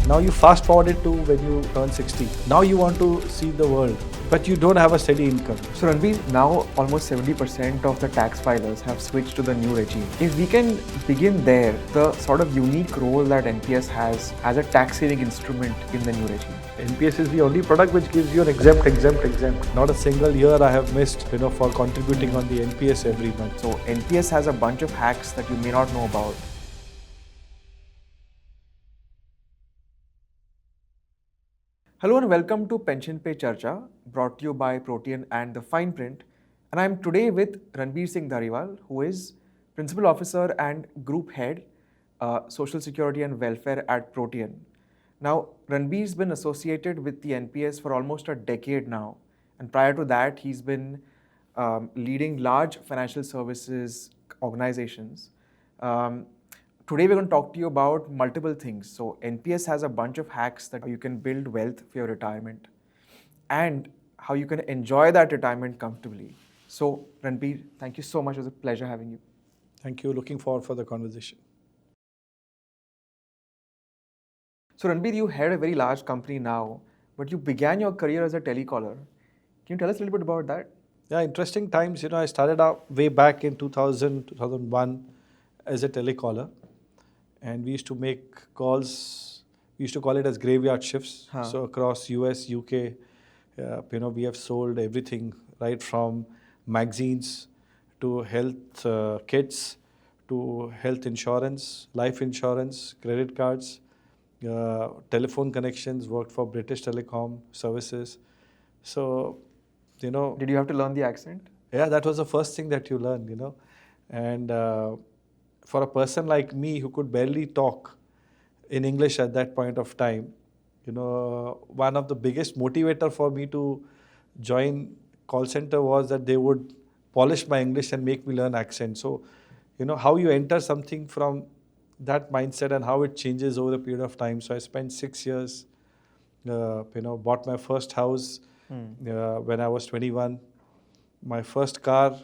Now you fast forward it to when you turn 60. Now you want to see the world, but you don't have a steady income. So Ranbir, now almost 70% of the tax filers have switched to the new regime. If we can begin there, the sort of unique role that NPS has as a tax saving instrument in the new regime. NPS is the only product which gives you an exempt. Not a single year I have missed, for contributing on the NPS every month. So NPS has a bunch of hacks that you may not know about. Hello and welcome to Pension Pe Charcha, brought to you by Protean and Thefynprint. And I'm today with Ranbir Singh Dari, who is Principal Officer and Group Head, Social Security and Welfare at Protean. Now, Ranbir's been associated with the NPS for almost a decade now. And prior to that, he's been leading large financial services organizations. Today, we're going to talk to you about multiple things. So NPS has a bunch of hacks that you can build wealth for your retirement and how you can enjoy that retirement comfortably. So Ranbir, thank you so much. It was a pleasure having you. Thank you. Looking forward for the conversation. So Ranbir, you head a very large company now, but you began your career as a telecaller. Can you tell us a little bit about that? Yeah, interesting times. I started out way back in 2000, 2001 as a telecaller. And we used to make calls, we used to call it as graveyard shifts. So across US, UK, we have sold everything, right from magazines to health kits to health insurance, life insurance, credit cards, telephone connections, worked for British Telecom services. So, Did you have to learn the accent? Yeah, that was the first thing that you learn, And for a person like me who could barely talk in English at that point of time, one of the biggest motivator for me to join call center was that they would polish my English and make me learn accent. So, how you enter something from that mindset and how it changes over the period of time. So I spent 6 years, bought my first house when I was 21, my first car,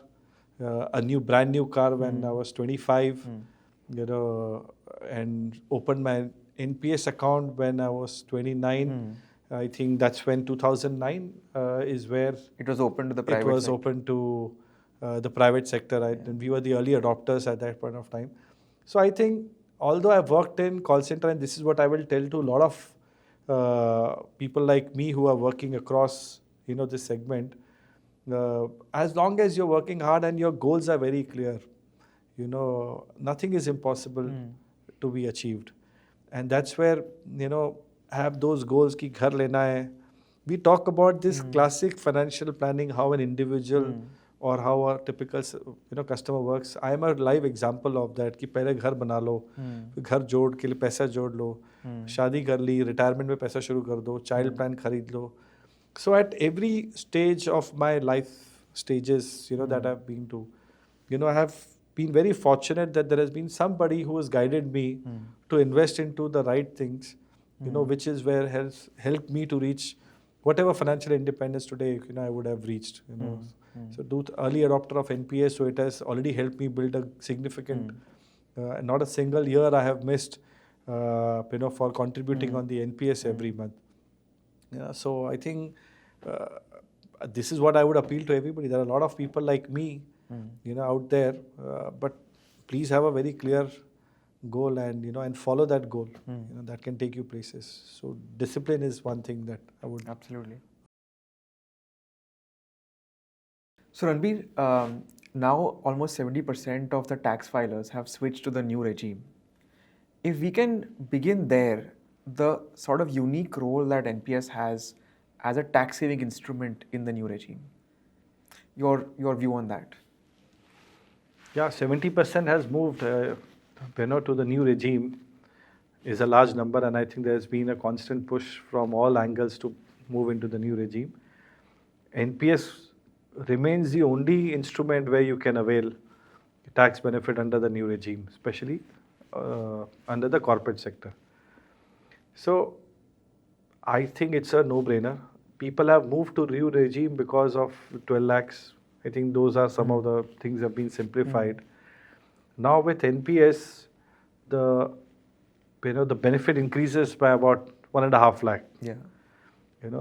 a brand new car when I was 25, and opened my NPS account when I was 29. I think that's when 2009 is where it was open to the private sector. It was open to the private sector, right? And we were the early adopters at that point of time. So I think, although I've worked in call center, and this is what I will tell to a lot of people like me who are working across, this segment, as long as you're working hard and your goals are very clear, nothing is impossible to be achieved. And that's where, have those goals ki ghar lena hai. We talk about this classic financial planning, how an individual or how a typical customer works. I am a live example of that कि पहले घर बना लो, घर जोड़ के लिए पैसा जोड़ लो, शादी कर ली, retirement में पैसा शुरू कर दो, child plan खरीद लो. So at every stage of my life stages, that I've been to, I have been very fortunate that there has been somebody who has guided me to invest into the right things, which is where has helped me to reach whatever financial independence today, I would have reached, So early adopter of NPS, so it has already helped me build a significant, not a single year I have missed, for contributing on the NPS every month. Yeah, so I think this is what I would appeal to everybody. There are a lot of people like me, out there, but please have a very clear goal and, and follow that goal. That can take you places. So discipline is one thing that I would. Absolutely. So Ranbir, now almost 70% of the tax filers have switched to the new regime. If we can begin there, the sort of unique role that NPS has as a tax saving instrument in the new regime. Your view on that? Yeah, 70% has moved, to the new regime is a large number, and I think there's been a constant push from all angles to move into the new regime. NPS remains the only instrument where you can avail tax benefit under the new regime, especially under the corporate sector. So I think it's a no-brainer. People have moved to new regime because of 12 lakhs. I think those are some of the things have been simplified. Now with NPS, the the benefit increases by about 1.5 lakh. Yeah.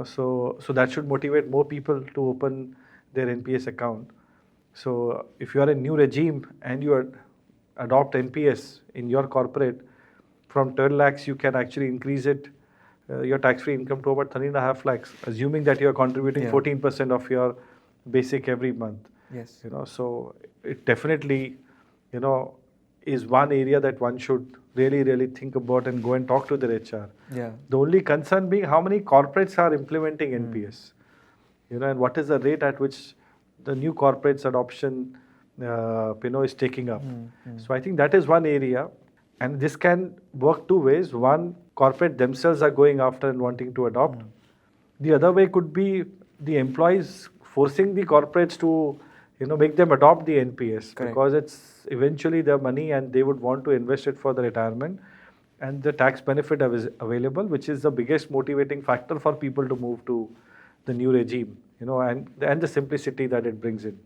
So that should motivate more people to open their NPS account. So if you are a new regime and you adopt NPS in your corporate, from 10 lakhs you can actually increase it, your tax-free income to about 3.5 lakhs, assuming that you are contributing 14% of your basic every month. Yes. So it definitely, is one area that one should really, really think about and go and talk to their HR. Yeah. The only concern being how many corporates are implementing NPS, and what is the rate at which the new corporates adoption, is taking up. So I think that is one area, and this can work two ways. One, corporate themselves are going after and wanting to adopt. The other way could be the employees forcing the corporates to, make them adopt the NPS. Correct. Because it's eventually their money and they would want to invest it for the retirement, and the tax benefit is available, which is the biggest motivating factor for people to move to the new regime, and the simplicity that it brings in.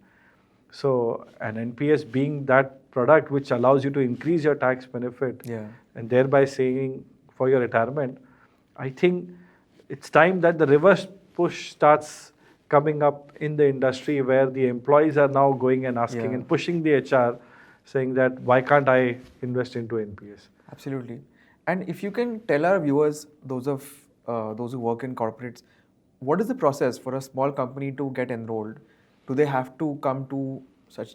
So an NPS being that product which allows you to increase your tax benefit, and thereby saving for your retirement, I think it's time that the reverse push starts coming up in the industry, where the employees are now going and asking and pushing the HR, saying that why can't I invest into NPS? Absolutely. And if you can tell our viewers, those who work in corporates, what is the process for a small company to get enrolled? Do they have to come to such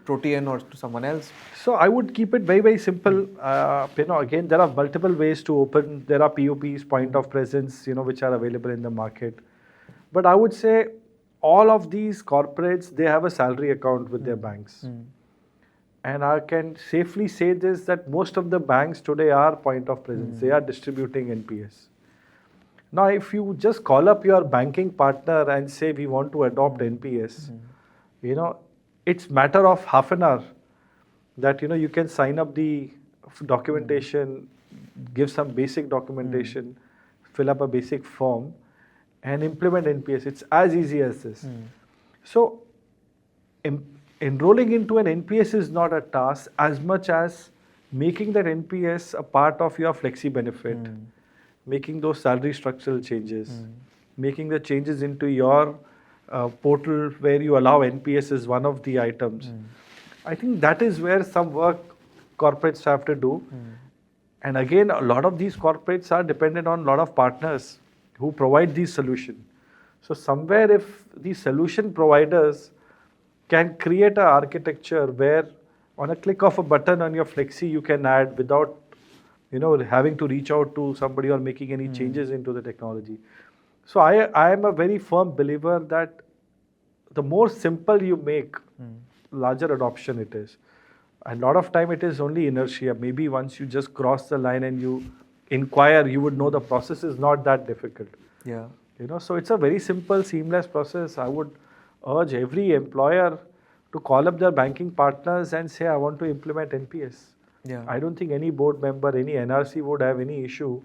Protean or to someone else? So I would keep it very, very simple. Again, there are multiple ways to open. There are POPs, point of presence, which are available in the market. But I would say all of these corporates, they have a salary account with their banks. And I can safely say this, that most of the banks today are point of presence. They are distributing NPS. Now, if you just call up your banking partner and say, we want to adopt NPS, it's matter of half an hour that, you can sign up the documentation, give some basic documentation, fill up a basic form, and implement NPS. It's as easy as this. So, enrolling into an NPS is not a task as much as making that NPS a part of your flexi benefit, making those salary structural changes, making the changes into your portal where you allow NPS as one of the items. I think that is where some work corporates have to do. And again, a lot of these corporates are dependent on a lot of partners who provide these solutions. So somewhere if the solution providers can create an architecture where on a click of a button on your flexi you can add without having to reach out to somebody or making any changes into the technology. So I am a very firm believer that the more simple you make, larger adoption it is. And a lot of time it is only inertia. Maybe once you just cross the line and you inquire, you would know the process is not that difficult. Yeah. So it's a very simple, seamless process. I would urge every employer to call up their banking partners and say, I want to implement NPS. Yeah. I don't think any board member, any NRC would have any issue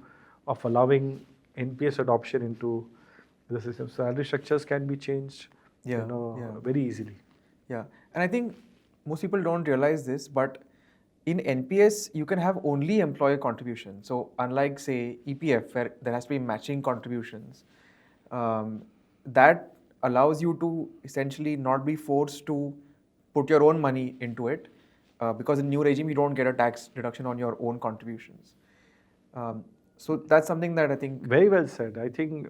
of allowing NPS adoption into the system. Salary structures can be changed very easily. Yeah. And I think most people don't realize this, but in NPS, you can have only employer contribution. So unlike, say, EPF, where there has to be matching contributions, that allows you to essentially not be forced to put your own money into it, because in new regime, you don't get a tax deduction on your own contributions. So that's something that I think... Very well said. I think,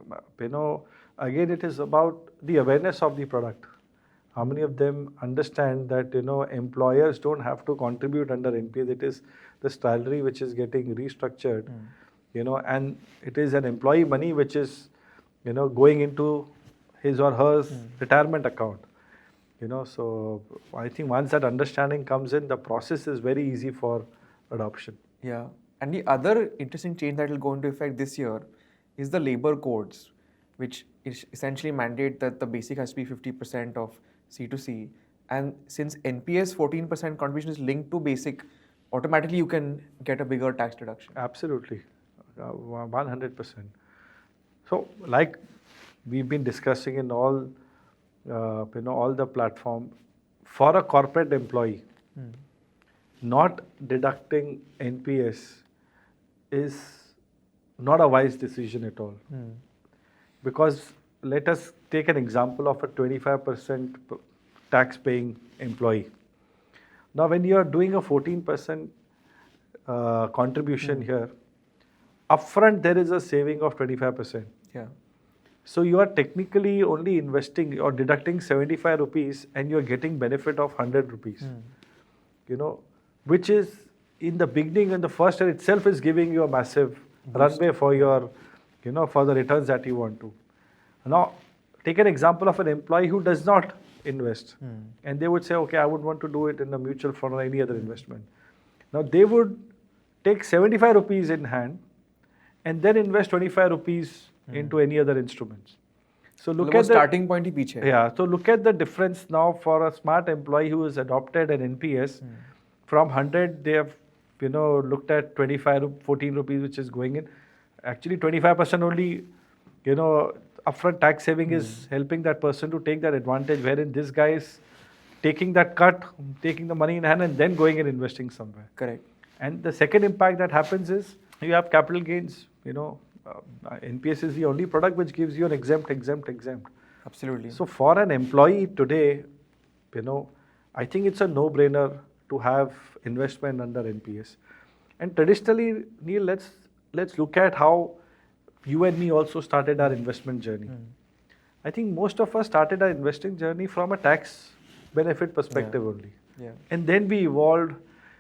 again, it is about the awareness of the product. How many of them understand that, employers don't have to contribute under NPS. It is the salary which is getting restructured, and it is an employee money which is, going into his or her retirement account. So I think once that understanding comes in, the process is very easy for adoption. Yeah. And the other interesting change that will go into effect this year is the labor codes, which essentially mandate that the basic has to be 50% of C2C. And since NPS 14% contribution is linked to basic, automatically you can get a bigger tax deduction. Absolutely, 100%. So, like we've been discussing in all, all the platform, for a corporate employee, not deducting NPS is not a wise decision at all. Because let us take an example of a 25% tax paying employee. Now, when you are doing a 14% contribution here, upfront there is a saving of 25%. Yeah. So you are technically only investing or deducting 75 rupees and you are getting benefit of 100 rupees. Which is in the beginning and the first year itself is giving you a massive runway for your, for the returns that you want to. Now, take an example of an employee who does not invest. And they would say, okay, I would want to do it in a mutual fund or any other investment. Now, they would take 75 rupees in hand and then invest 25 rupees into any other instruments. So look at the starting point. Yeah. So look at the difference now for a smart employee who has adopted an NPS. From 100, they have, looked at 14 rupees, which is going in. Actually, 25% only, upfront tax saving is helping that person to take that advantage, wherein this guy is taking that cut, taking the money in hand and then going and investing somewhere. Correct. And the second impact that happens is you have capital gains, NPS is the only product which gives you an exempt. Absolutely. So for an employee today, I think it's a no-brainer to have investment under NPS. And traditionally, Neil, let's look at how you and me also started our investment journey. I think most of us started our investing journey from a tax benefit perspective only. Yeah. And then we evolved,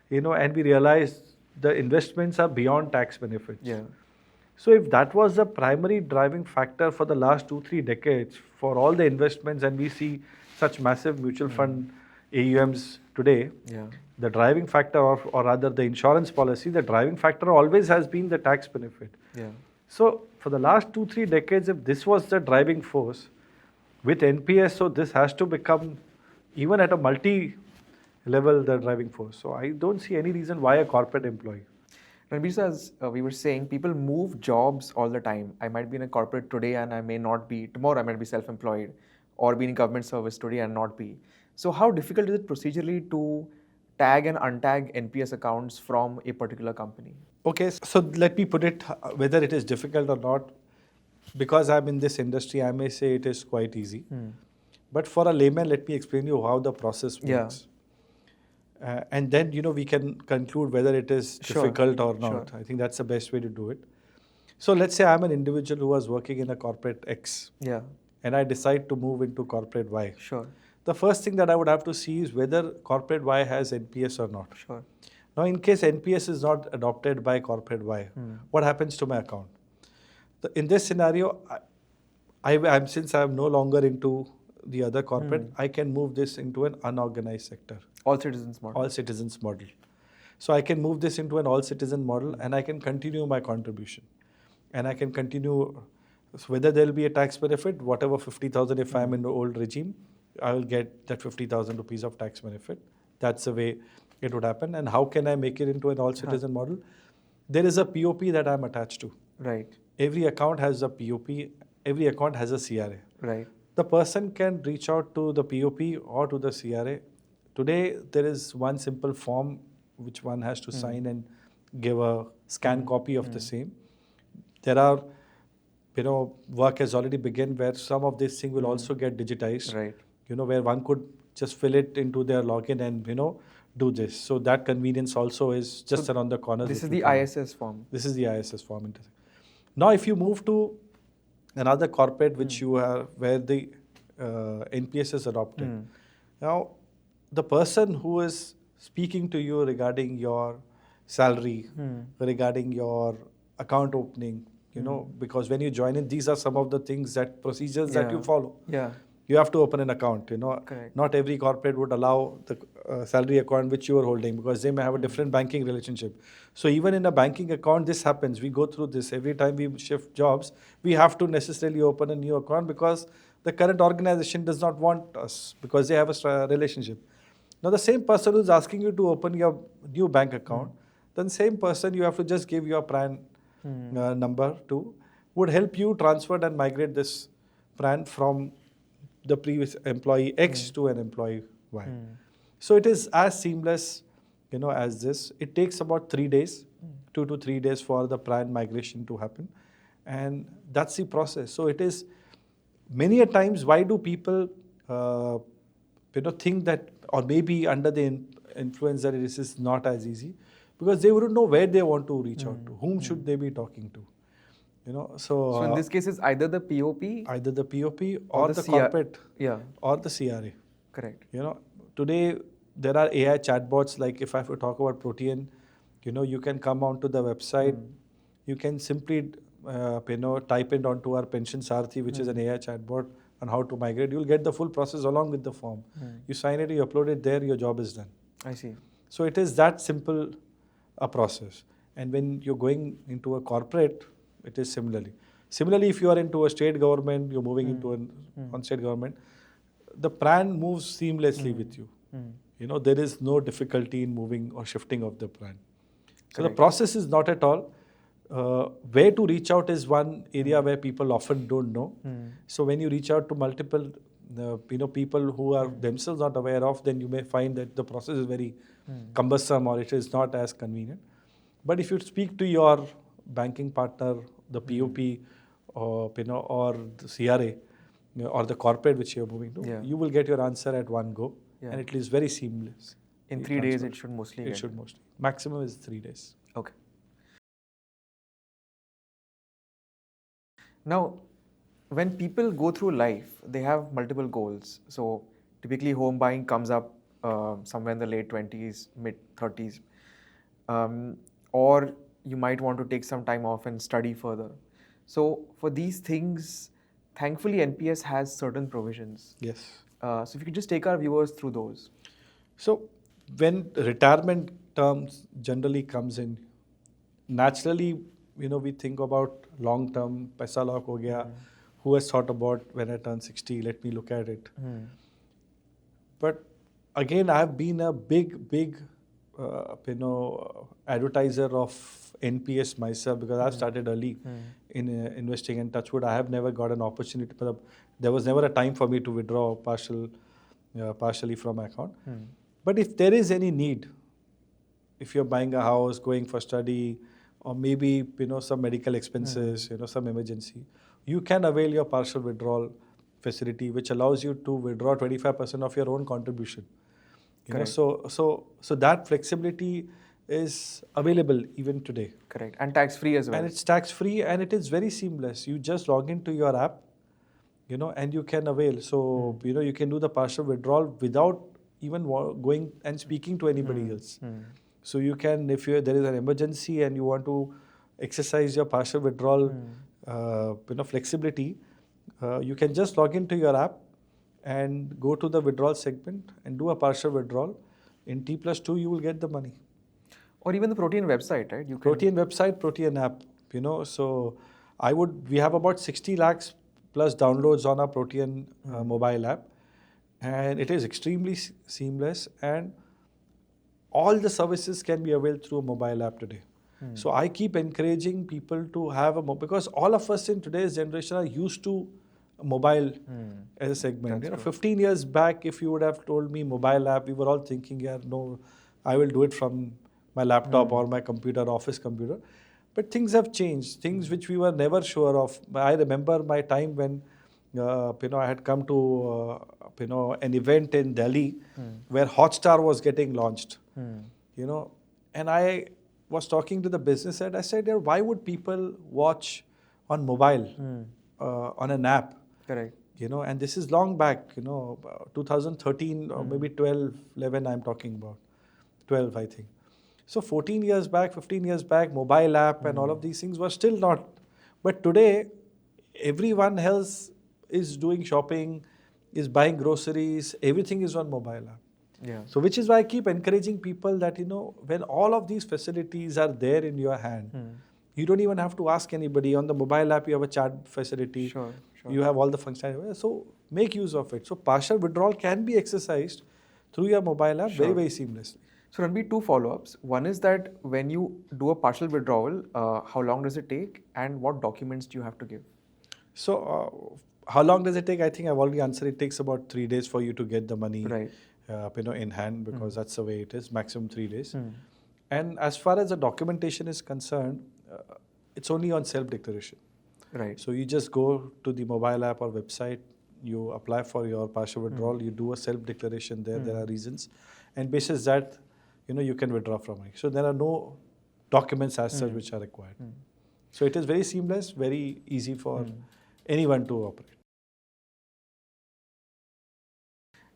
and we realized the investments are beyond tax benefits. Yeah. So if that was the primary driving factor for the last 2-3 decades for all the investments, and we see such massive mutual fund AUMs today, the driving factor, or rather the insurance policy, the driving factor always has been the tax benefit. Yeah. So for the last 2-3 decades, if this was the driving force with NPS, so this has to become, even at a multi-level, the driving force. So I don't see any reason why a corporate employee. Ranbir sir, as we were saying, people move jobs all the time. I might be in a corporate today and I may not be, tomorrow I might be self-employed, or be in government service today and not be. So how difficult is it procedurally to tag and untag NPS accounts from a particular company? Okay, so let me put it, whether it is difficult or not, because I'm in this industry, I may say it is quite easy. But for a layman, let me explain you how the process works. And then, we can conclude whether it is difficult or not. I think that's the best way to do it. So let's say I'm an individual who was working in a corporate X. Yeah. And I decide to move into corporate Y. Sure. The first thing that I would have to see is whether corporate Y has NPS or not. Sure. Now, in case NPS is not adopted by corporate Y, what happens to my account? In this scenario, since I'm no longer into the other corporate, I can move this into an unorganized sector. All citizens model. All citizens model. So I can move this into an all citizen model and I can continue my contribution. And I can continue, so whether there will be a tax benefit, whatever 50,000 if I'm in the old regime, I will get that 50,000 rupees of tax benefit. That's the way it would happen. And how can I make it into an all citizen model? There is a POP that I'm attached to. Right. Every account has a POP, every account has a CRA. Right. The person can reach out to the POP or to the CRA. Today, there is one simple form which one has to sign and give a scanned copy of the same. There are, work has already begun where some of this thing will also get digitized. Right. Where one could just fill it into their login and, do this. So that convenience also is just around the corner. This is the ISS form. This is the ISS form. Now, if you move to another corporate which you have, where the NPS is adopted. Now, the person who is speaking to you regarding your salary, regarding your account opening, because when you join in, these are some of the things procedures that you follow. Yeah. You have to open an account, Correct. Not every corporate would allow the salary account which you are holding because they may have a different banking relationship. So even in a banking account, this happens. We go through this. Every time we shift jobs, we have to necessarily open a new account because the current organization does not want us because they have a relationship. Now the same person who's asking you to open your new bank account, then same person you have to just give your PRAN number to, would help you transfer and migrate this PRAN from the previous employee X to an employee Y. So it is as seamless, as this. It takes about 3 days 2 to 3 days for the plan migration to happen. And that's the process. So it is many a times, why do people think that, or maybe under the influence that this is not as easy, because they wouldn't know where they want to reach out to, whom should they be talking to, So in this case, it's either the POP, or the corporate, yeah, or the CRA. correct. Today there are AI chatbots. Like if I have to talk about Protean, you can come onto the website, you can simply type it onto our Pension Sarthi, which is an AI chatbot, on how to migrate. You'll get the full process along with the form. You sign it, you upload it there, your job is done. I see. So it is that simple a process. And when you're going into a corporate, it is similarly. Similarly, if you are into a state government, you're moving into on state government, the plan moves seamlessly with you. There is no difficulty in moving or shifting of the plan. So the process is not at all. Where to reach out is one area where people often don't know. So when you reach out to multiple people who are themselves not aware of, then you may find that the process is very cumbersome, or it is not as convenient. But if you speak to your banking partner, the POP, or the CRA, or the corporate which you're moving to, you will get your answer at one go, and it is very seamless. In 3 days, it should mostly get. It should mostly. Maximum is 3 days. Okay. Now, when people go through life, they have multiple goals. So typically home buying comes up somewhere in the late 20s, mid 30s. Or you might want to take some time off and study further. So for these things, thankfully NPS has certain provisions. Yes. So if you could just take our viewers through those. So when retirement terms generally comes in, naturally, we think about long term, paisa lock ho gaya. Who has thought about when I turn 60, let me look at it. But again, I have been a big advertiser of NPS myself, because I've started early in investing, and touch wood, I have never got an opportunity. There was never a time for me to withdraw partially from my account. But if there is any need, if you're buying a house, going for study, or maybe some medical expenses, some emergency, you can avail your partial withdrawal facility, which allows you to withdraw 25% of your own contribution. So that flexibility is available even today. Correct. And tax free as well. And it's tax free, and it is very seamless. You just log into your app, and you can avail. So you can do the partial withdrawal without even going and speaking to anybody else. So you can, if there is an emergency and you want to exercise your partial withdrawal flexibility, you can just log into your app and go to the withdrawal segment and do a partial withdrawal. In T+2, you will get the money. Or even the Protean website, right? Protean website, Protean app, So we have about 60 lakhs plus downloads on our Protean mobile app. And it is extremely seamless, and all the services can be availed through a mobile app today. So I keep encouraging people to have because all of us in today's generation are used to mobile as a segment. 15 years back, if you would have told me mobile app, we were all thinking, no, I will do it from my laptop or my computer, office computer. But things have changed, things which we were never sure of. I remember my time when I had come to an event in Delhi where Hotstar was getting launched. And I was talking to the business head. I said, why would people watch on mobile, on an app? Correct. And this is long back, 2013 or maybe 12, 11 I'm talking about. 12, I think. So 14 years back, 15 years back, mobile app and all of these things were still not. But today, everyone else is doing shopping, is buying groceries, everything is on mobile app. Yeah. So which is why I keep encouraging people that, when all of these facilities are there in your hand, you don't even have to ask anybody. On the mobile app, you have a chat facility. Sure. You have all the functionality. So make use of it. So partial withdrawal can be exercised through your mobile app very, very seamlessly. So Ranbir, 2 follow-ups. One is that when you do a partial withdrawal, how long does it take, and what documents do you have to give? So how long does it take? I think I've already answered. It takes about 3 days for you to get the money. Right. In hand, because that's the way it is, maximum 3 days. And as far as the documentation is concerned, it's only on self-declaration. Right. So you just go to the mobile app or website, you apply for your partial withdrawal, you do a self-declaration there, there are reasons. And basis that, you can withdraw from it. So there are no documents as such which are required. So it is very seamless, very easy for anyone to operate.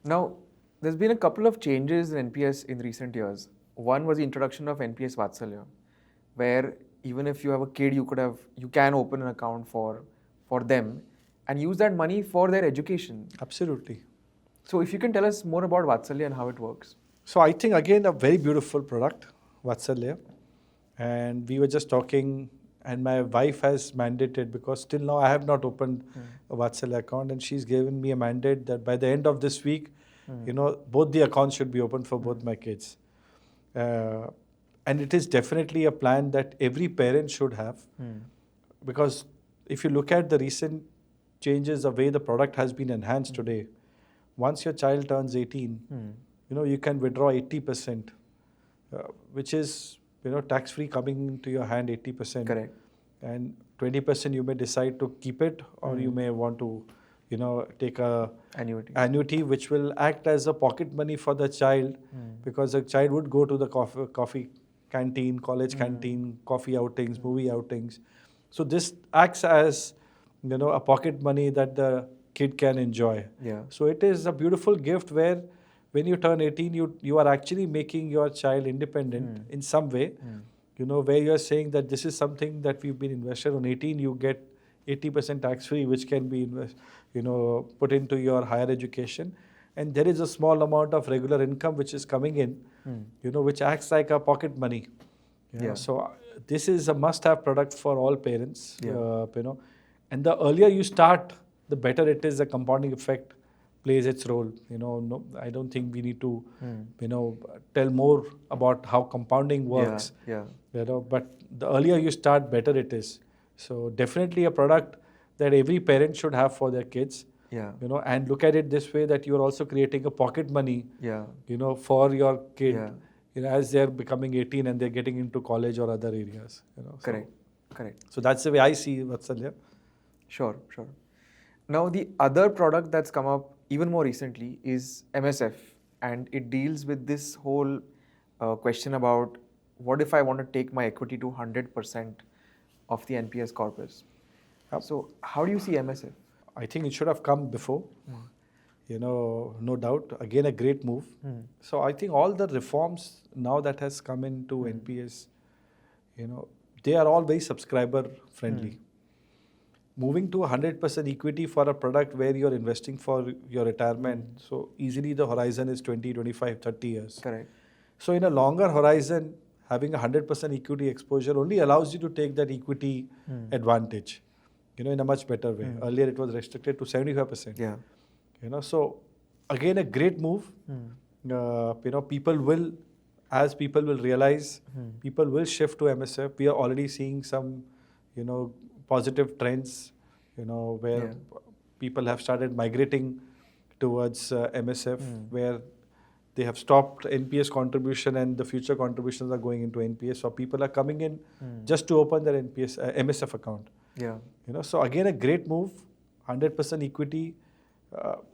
Now, there's been a couple of changes in NPS in recent years. One was the introduction of NPS Vatsalya, where even if you have a kid, you can open an account for them and use that money for their education. Absolutely. So if you can tell us more about Vatsalya and how it works. So I think again a very beautiful product, Vatsalya. And we were just talking, and my wife has mandated, because till now I have not opened a Vatsalya account, and she's given me a mandate that by the end of this week, both the accounts should be open for both my kids. And it is definitely a plan that every parent should have, because if you look at the recent changes, the way the product has been enhanced today, once your child turns 18, you can withdraw 80%, which is tax-free coming into your hand 80%. Correct. And 20% you may decide to keep it, or you may want to, take a annuity, which will act as a pocket money for the child, because the child would go to the coffee canteen, college canteen, coffee outings, movie outings. So this acts as, a pocket money that the kid can enjoy. Yeah. So it is a beautiful gift where when you turn 18, you are actually making your child independent in some way, where you are saying that this is something that we've been invested on 18, you get 80% tax-free, which can be put into your higher education. And there is a small amount of regular income which is coming in, which acts like a pocket money. So this is a must-have product for all parents, and the earlier you start, the better it is. The compounding effect plays its role. No, I don't think we need to, tell more about how compounding works. But the earlier you start, better it is. So definitely a product that every parent should have for their kids. And look at it this way, that you are also creating a pocket money, for your kid, as they're becoming 18 and they're getting into college or other areas. Correct. So that's the way I see Vatsalya. Sure. Now, the other product that's come up even more recently is MSF, and it deals with this whole question about what if I want to take my equity to 100% of the NPS corpus. So how do you see MSF? I think it should have come before, no doubt. Again, a great move. So I think all the reforms now that has come into NPS, they are all very subscriber friendly. Moving to 100% equity for a product where you're investing for your retirement, so easily the horizon is 20, 25, 30 years. Correct. So in a longer horizon, having 100% equity exposure only allows you to take that equity advantage, in a much better way. Earlier it was restricted to 75%. So again, a great move. People will realize, people will shift to MSF. We are already seeing some, positive trends, where people have started migrating towards MSF, where they have stopped NPS contribution and the future contributions are going into NPS. So people are coming in just to open their MSF account. So again, a great move. 100% equity.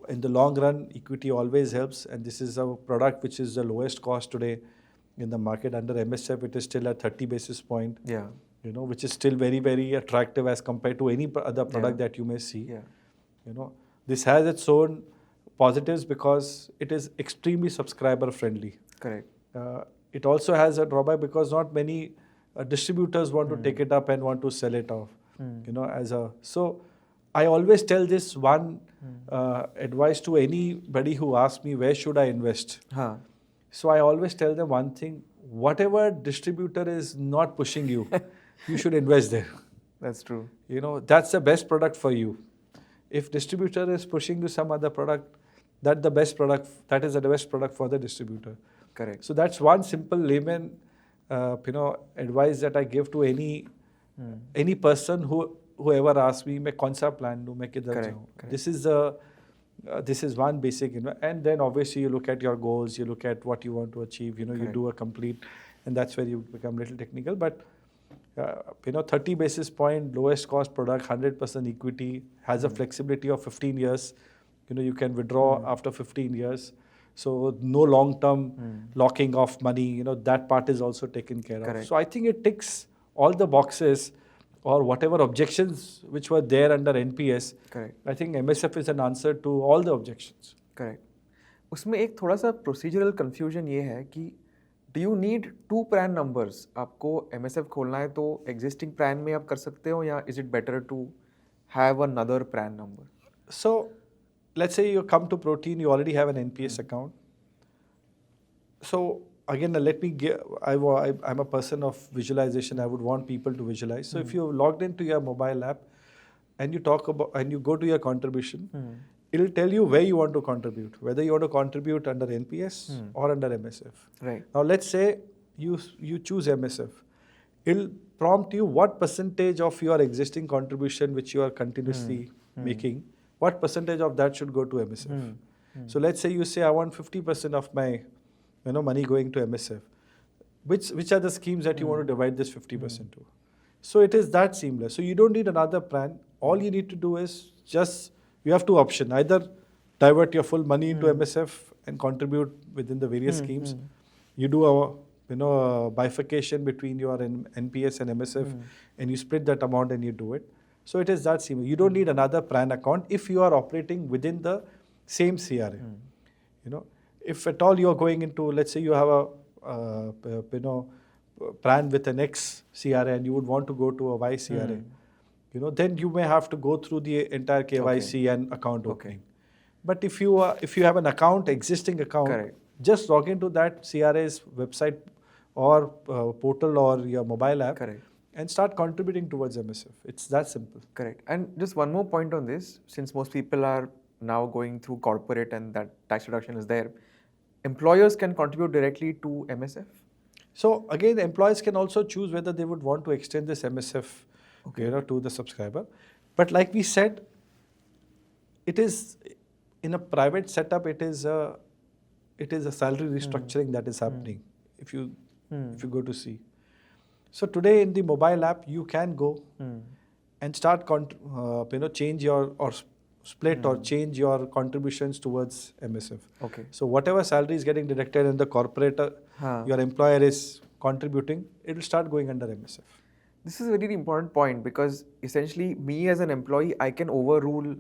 In the long run, equity always helps, and this is a product which is the lowest cost today in the market. Under MSF, it is still at 30 basis point. Which is still very, very attractive as compared to any other product that you may see. This has its own positives because it is extremely subscriber friendly. Correct. It also has a drawback because not many distributors want to take it up and want to sell it off. So I always tell this one advice to anybody who asks me, where should I invest? So I always tell them one thing: whatever distributor is not pushing you, you should invest there. That's true. That's the best product for you. If distributor is pushing you some other product, that is the best product for the distributor. Correct. So that's one simple layman, advice that I give to any person whoever asks me, मैं कौन सा plan लूँ, मैं किधर जाऊँ. This is one basic, and then obviously you look at your goals, you look at what you want to achieve. You do a complete and that's where you become a little technical. But 30 basis point, lowest cost product, 100% equity, has a flexibility of 15 years. You can withdraw after 15 years. So no long-term locking of money, that part is also taken care of. So I think it ticks all the boxes, or whatever objections which were there under NPS. Correct. I think MSF is an answer to all the objections. Correct. उसमें एक थोड़ा सा procedural confusion ये है कि do you need 2 pan numbers? आपको MSF खोलना है तो एग्जिस्टिंग पैन में आप कर सकते हो, या is it better to have another PAN number? So let's say you come to Protean, you already have an NPS account. So again, let me give, I'm a person of visualization. I would want people to visualize. So if you're logged into your mobile app and you talk about, and you go to your contribution, it'll tell you where you want to contribute, whether you want to contribute under NPS or under MSF. Right. Now let's say you choose MSF. It'll prompt you what percentage of your existing contribution which you are continuously making, what percentage of that should go to MSF. So let's say you say, I want 50% of my money going to MSF. Which are the schemes that you want to divide this 50% to? So it is that seamless. So you don't need another plan. All you need to do is just, you have two options. Either divert your full money into MSF and contribute within the various schemes. You do a bifurcation between your NPS and MSF, and you split that amount and you do it. So it is that seamless. You don't need another plan account if you are operating within the same CRA. If at all you are going into, let's say you have a plan with an X CRA and you would want to go to a Y CRA, then you may have to go through the entire KYC and account opening. But if you have an account, existing account, just log into that CRA's website or portal or your mobile app and start contributing towards MSF. It's that simple. Correct. And just one more point on this, since most people are now going through corporate and that tax deduction is there, employers can contribute directly to MSF? So again, employers can also choose whether they would want to extend this MSF to the subscriber. But like we said, it is in a private setup, it is a salary restructuring that is happening if you go to see. So today in the mobile app, you can go and start change your or split or change your contributions towards MSF. So whatever salary is getting deducted and the corporate, your employer is contributing, it will start going under MSF. This is a very important point, because essentially me as an employee, I can overrule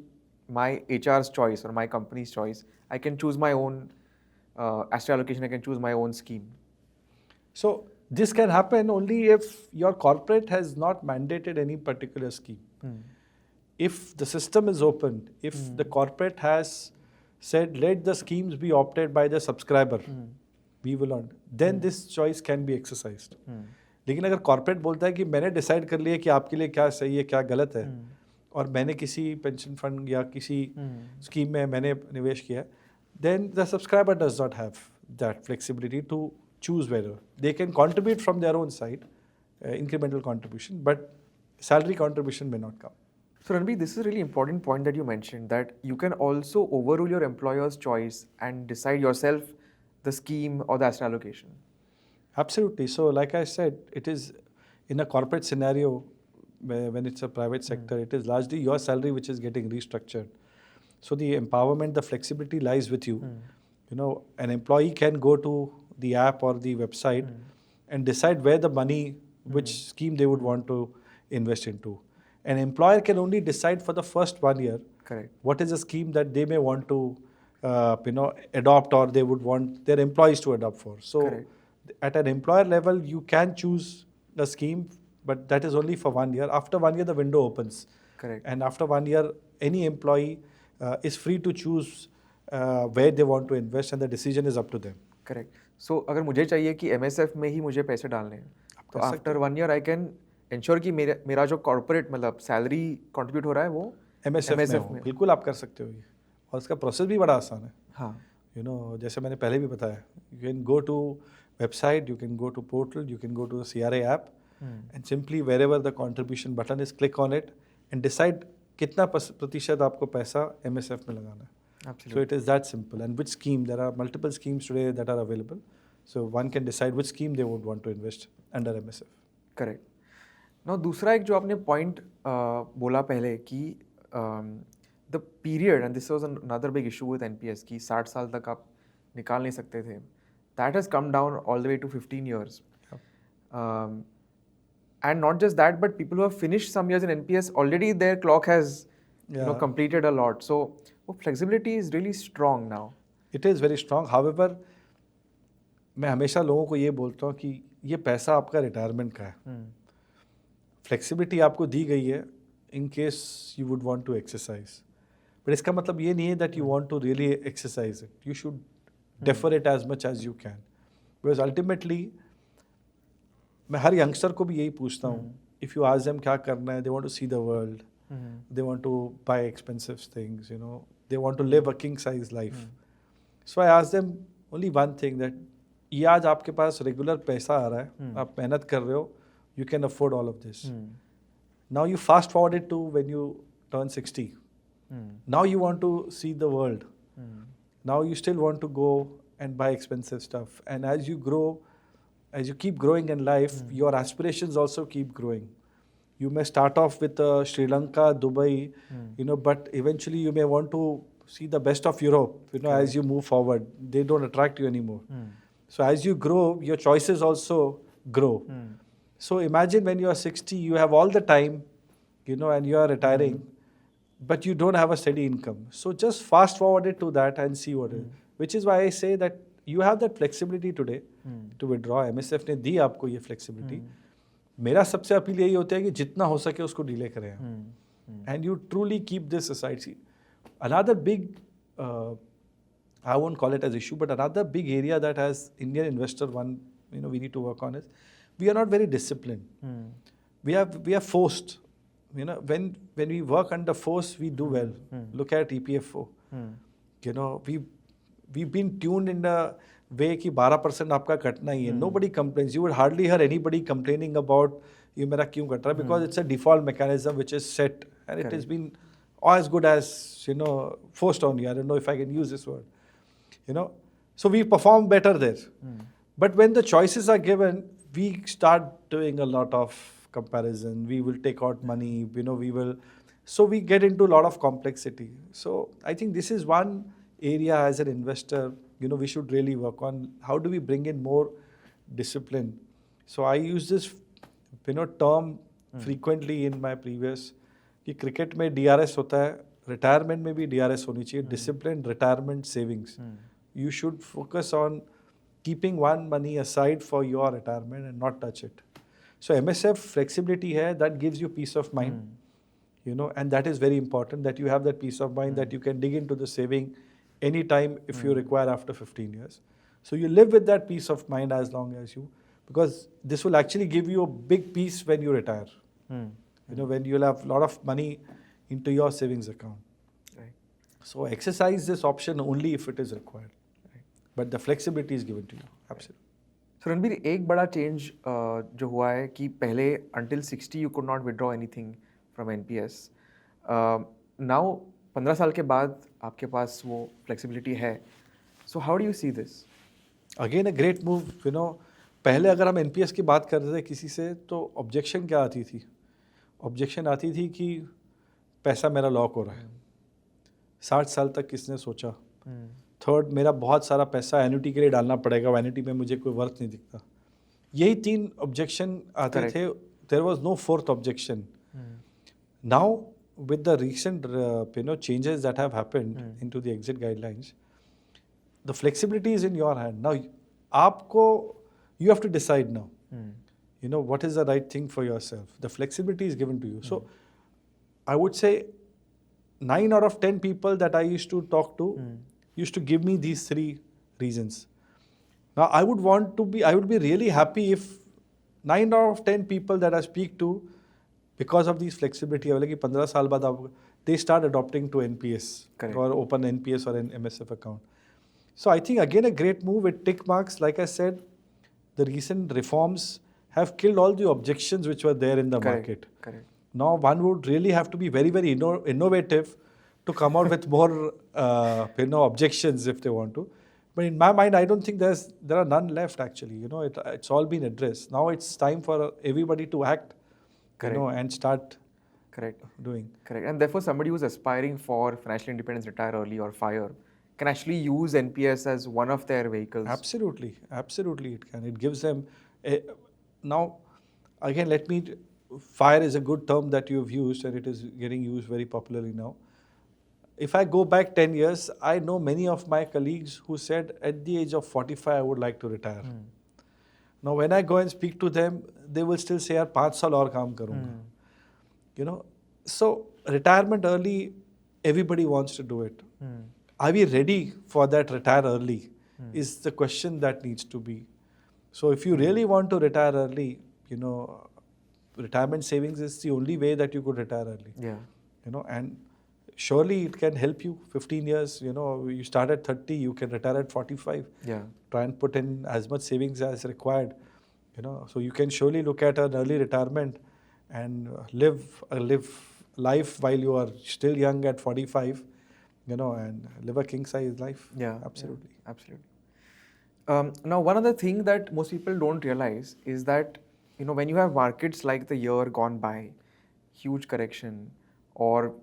my HR's choice or my company's choice. I can choose my own asset allocation, I can choose my own scheme. So this can happen only if your corporate has not mandated any particular scheme. If the system is open, if the corporate has said, let the schemes be opted by the subscriber, we will not, then this choice can be exercised. लेकिन अगर corporate बोलता है कि मैंने decide कर लिया कि आपके लिए क्या सही है क्या गलत है और मैंने किसी पेंशन फंड या किसी स्कीम में मैंने निवेश किया, then the subscriber does not have that flexibility to choose whether they can contribute from their own side, incremental contribution, but salary contribution may not come. So Ranbir, this is a really important point that you mentioned, that you can also overrule your employer's choice and decide yourself the scheme or the asset allocation. Absolutely. So like I said, it is in a corporate scenario, when it's a private sector, it is largely your salary which is getting restructured. So the empowerment, the flexibility lies with you. An employee can go to the app or the website and decide where the money, which scheme they would want to invest into. An employer can only decide for the first 1 year what is a scheme that they may want to adopt or they would want their employees to adopt for. So at an employer level, you can choose a scheme, but that is only for 1 year. After 1 year, the window opens. And after 1 year, any employee is free to choose where they want to invest, and the decision is up to them. Correct. So अगर मुझे चाहिए कि MSF में ही मुझे पैसे डालने हैं, तो after 1 year I can ensure कि मेरा जो corporate मतलब salary contribute हो रहा है वो MSF में हो. बिल्कुल आप कर सकते हो ये, और इसका प्रोसेस भी बड़ा आसान है. हाँ. जैसे मैंने पहले भी बताया, you can go to website, you can go to portal, you can go to the CRA app, and simply wherever the contribution button is, click on it and decide कितना प्रतिशत आपको पैसा MSF में लगाना है. So it is that simple. And which scheme? There are multiple schemes today that are available. So one can decide which scheme they would want to invest under MSF. Correct now दूसरा एक जो आपने point बोला पहले कि the period and this was another big issue with NPS कि 60 साल तक आप निकाल नहीं सकते थे, that has come down all the way to 15 years. And not just that, but people who have finished some years in NPS, already their clock has completed a lot. So flexibility is really strong now. It is very strong. However, मैं हमेशा लोगों को ये बोलता हूँ कि ये पैसा आपका रिटायरमेंट का है. फ्लेक्सिबिलिटी आपको दी गई है in case you would want to exercise, but इसका मतलब ये नहीं है that you want to really exercise it. You should defer it as much as you can, because ultimately मैं हर यंगस्टर को भी यही पूछता हूँ, इफ़ यू आस्क देम क्या करना है, they want to see the world, they want to buy expensive things, you know, they want to live a king size life. So I ask them only one thing, that ये आज आपके पास regular पैसा आ रहा है, आप मेहनत कर रहे हो, you can afford all of this. Now you fast forward it to when you turn 60. Now you want to see the world. Now you still want to go and buy expensive stuff. And as you grow, as you keep growing in life, your aspirations also keep growing. You may start off with Sri Lanka, Dubai, you know, but eventually you may want to see the best of Europe, you know, as you move forward. They don't attract you anymore. So as you grow, your choices also grow. So imagine when you are 60, you have all the time, you know, and you are retiring, but you don't have a steady income. So just fast forward it to that and see what it is. Which is why I say that you have that flexibility today to withdraw. MSF ने दी आपको ये flexibility. मेरा सबसे appeal यही होता है कि जितना हो सके उसको डिले करें. And you truly keep this aside. See, another big, I won't call it as issue, but another big area that as Indian investor, one, you know, we need to work on is, we are not very disciplined. We are forced. You know, when we work under force, we do well. Look at EPFO. You know, we've been tuned in the way कि 12% आपका कटना ही है. Nobody complains. You would hardly hear anybody complaining about ये मेरा क्यों cut रहा है, because it's a default mechanism which is set and it has been as good as, you know, forced on you. I don't know if I can use this word. You know, so we perform better there. But when the choices are given, we start doing a lot of comparison. We will take out money, you know, so we get into a lot of complexity. So I think this is one area as an investor, you know, we should really work on. How do we bring in more discipline? So I use this, you know, term frequently in my previous, कि cricket में DRS होता है, retirement में भी DRS होनी चाहिए, discipline retirement savings. You should focus on keeping one money aside for your retirement and not touch it. So MSF flexibility hai, that gives you peace of mind, you know, and that is very important, that you have that peace of mind that you can dig into the saving anytime if you require after 15 years. So you live with that peace of mind as long as you, because this will actually give you a big peace when you retire. You know, when you'll have a lot of money into your savings account. Right. So exercise this option only if it is required. But the flexibility is given to you. Absolutely. So Ranbir, एक बड़ा change जो हुआ है कि पहले until 60 you could not withdraw anything from NPS. Now 15 साल के बाद आपके पास वो flexibility है. So how do you see this? Again a great move. You know, पहले अगर हम NPS की बात करते थे किसी से, तो objection क्या आती थी? Objection आती थी कि पैसा मेरा लॉक हो रहा है. 60 साल तक किसने सोचा? थर्ड, मेरा बहुत सारा पैसा एन्यूटी के लिए डालना पड़ेगा, एन्यूटी में मुझे कोई वर्थ नहीं दिखता. यही 3 ऑब्जेक्शन आते थे. There was no fourth objection. Now with the recent you know, changes that have happened into the exit guidelines, the flexibility is in your hand. Now आपको, you have to decide now, you know, what is the right thing for yourself. The flexibility is given to you. So I would say 9 out of 10 people that I used to talk to used to give me these 3 reasons. Now I would be really happy if 9 out of 10 people that I speak to, because of these flexibility, कि 15 साल बाद they start adopting to NPS. Correct. Or open NPS or an MSF account. So I think again a great move with tick marks. Like I said, the recent reforms have killed all the objections which were there in the market. Correct. Now one would really have to be very, very innovative to come out with more, you know, objections if they want to. But in my mind, I don't think there are none left actually. It's all been addressed. Now it's time for everybody to act, Correct. and start Correct. doing. Correct. And therefore, somebody who's aspiring for financial independence, retire early or FIRE, can actually use NPS as one of their vehicles. Absolutely, absolutely it can. It gives them now. Again, FIRE is a good term that you've used, and it is getting used very popularly now. If I go back 10 years, I know many of my colleagues who said at the age of 45, I would like to retire. Now, when I go and speak to them, they will still say, "यार 5 साल और काम करूँगा." So retirement early, everybody wants to do it. Are we ready for that retire early? Is the question that needs to be. So if you really want to retire early, retirement savings is the only way that you could retire early. Yeah. And surely it can help you. 15 years, you start at 30, you can retire at 45. Yeah. Try and put in as much savings as required. So you can surely look at an early retirement and live life while you are still young at 45, and live a king size life. Yeah. Absolutely. Yeah, absolutely. Now, one other thing that most people don't realize is that, when you have markets like the year gone by, huge correction, or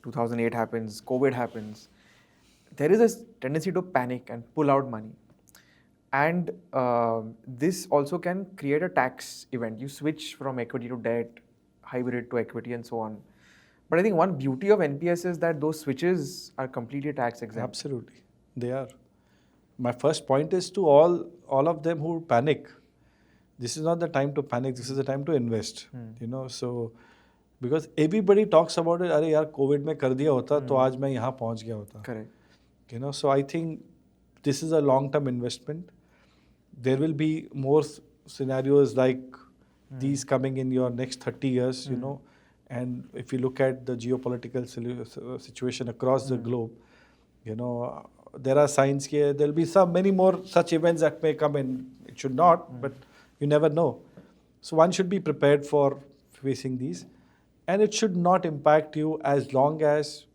2008 happens, COVID happens, there is a tendency to panic and pull out money. And this also can create a tax event. You switch from equity to debt, hybrid to equity, and so on. But I think one beauty of NPS is that those switches are completely tax exempt. Absolutely, they are. My first point is to all of them who panic. This is not the time to panic. This is the time to invest. So because everybody talks about it. अरे यार Covid में कर दिया होता तो आज मैं यहाँ पहुँच गया होता. Correct. So I think this is a long-term investment. There will be more scenarios like these coming in your next 30 years. And if you look at the geopolitical situation across the globe, there are signs here. There will be many more such events that may come in. It should not, but you never know. So one should be prepared for facing these. And it should not impact you as long as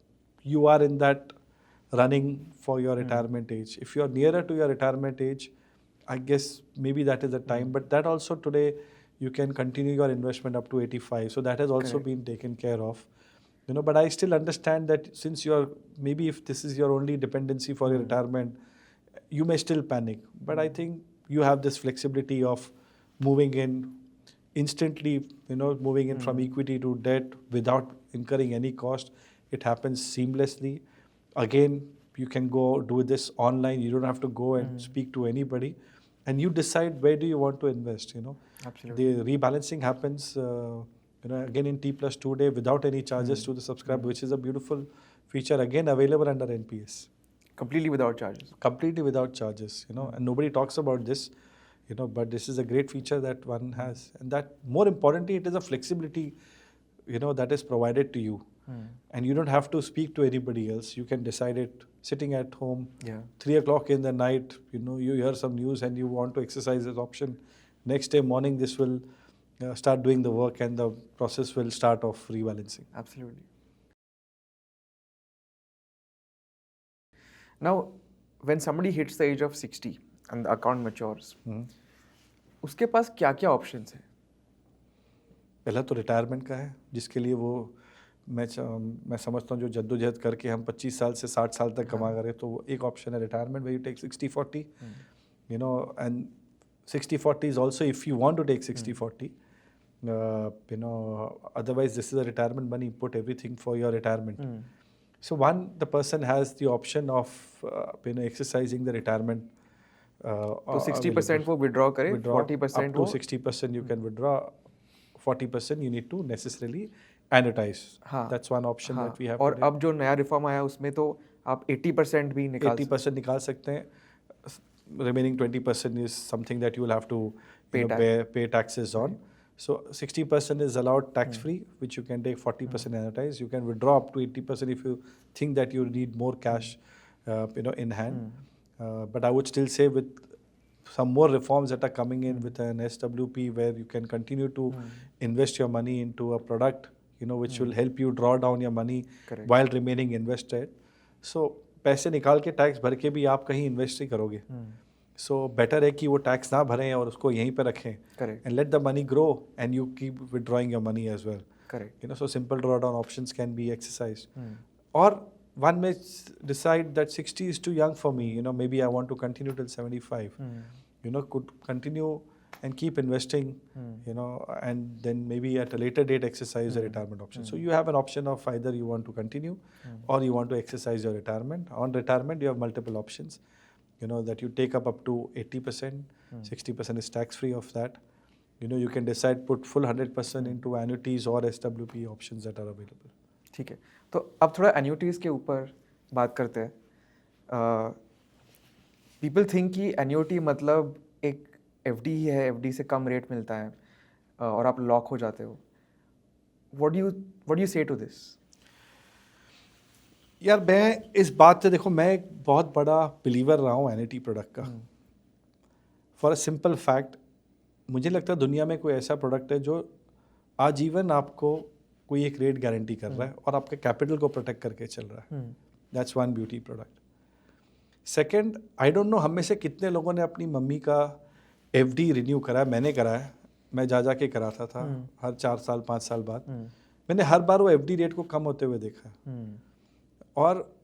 you are in that running for your retirement age. If you are nearer to your retirement age, I guess maybe that is the time. But that also today, you can continue your investment up to 85. So that has also been taken care of. But I still understand that since maybe if this is your only dependency for your retirement, you may still panic. But I think you have this flexibility of moving in instantly, moving in from equity to debt without incurring any cost. It happens seamlessly. Again, you can go do this online. You don't have to go and speak to anybody. And you decide where do you want to invest, Absolutely. The rebalancing happens, again in T+2 day without any charges to the subscriber, which is a beautiful feature, again available under NPS. Completely without charges. Completely without charges, and nobody talks about this, but this is a great feature that one has. And that, more importantly, it is a flexibility, that is provided to you. And you don't have to speak to anybody else. You can decide it sitting at home, 3 o'clock in the night, you hear some news and you want to exercise this option. Next day morning, this will start doing the work and the process will start off rebalancing. Absolutely. Now, when somebody hits the age of 60 and the account matures, उसके पास क्या-क्या options हैं? पहला तो retirement का है, जिसके लिए वो मैं समझता हूँ जो जद्दोजहद करके हम 25 साल से 60 साल तक कमा कर रहे, तो वो एक ऑप्शन है retirement, where you take 60-40, and 60-40 is also if you want to take 60-40, otherwise this is a retirement money, put everything for your retirement. So the person has the option of exercising the retirement. तो 60% वो withdraw करे, 40% up to 60% you can withdraw, 40% you need to necessarily annuitize. That's one option that we have. और अब जो नया reform आया उसमें तो आप 80% भी निकाल 80% निकाल सकते हैं. Remaining 20% is something that you will have to pay taxes on. So 60% is allowed tax-free, which you can take 40% annuitize. You can withdraw up to 80% if you think that you need more cash, in hand. But I would still say with some more reforms that are coming in with an SWP, where you can continue to invest your money into a product, which will help you draw down your money while remaining invested. So पैसे निकाल के tax भर के भी आप कहीं invest ही करोगे. So better है कि वो टैक्स ना भरें और उसको यहीं पे रखें. Correct. And let the money grow and you keep withdrawing your money as well. Correct. So simple drawdown options can be exercised. Or one may decide that 60 is too young for me. Maybe I want to continue till 75. Could continue and keep investing. And then maybe at a later date exercise the retirement option. So you have an option of either you want to continue or you want to exercise your retirement. On retirement you have multiple options. That you take up to 80%. 60% is tax free of that. You can decide put full 100% into annuities or SWP options that are available. ठीक है, तो अब थोड़ा एन्यूटीज़ के ऊपर बात करते हैं. पीपल थिंक कि एन्यूटी मतलब एक एफडी ही है, एफडी से कम रेट मिलता है और आप लॉक हो जाते हो. व्हाट डू यू से टू दिस? यार मैं इस बात से, देखो मैं एक बहुत बड़ा बिलीवर रहा हूँ एन्युटी प्रोडक्ट का. फॉर अ सिंपल फैक्ट, मुझे लगता है दुनिया में कोई ऐसा प्रोडक्ट है जो आजीवन आपको कोई एक रेट गारंटी कर रहा है और आपके कैपिटल को प्रोटेक्ट करके चल रहा है. That's one beauty product. Second, I don't know हम में से कितने लोगों ने अपनी मम्मी का एफडी रिन्यू करा है. मैंने करा है, मैं जा के कराता था हर 4 साल 5 साल बाद. मैंने हर बार वो एफडी रेट को कम होते हुए देखा है. और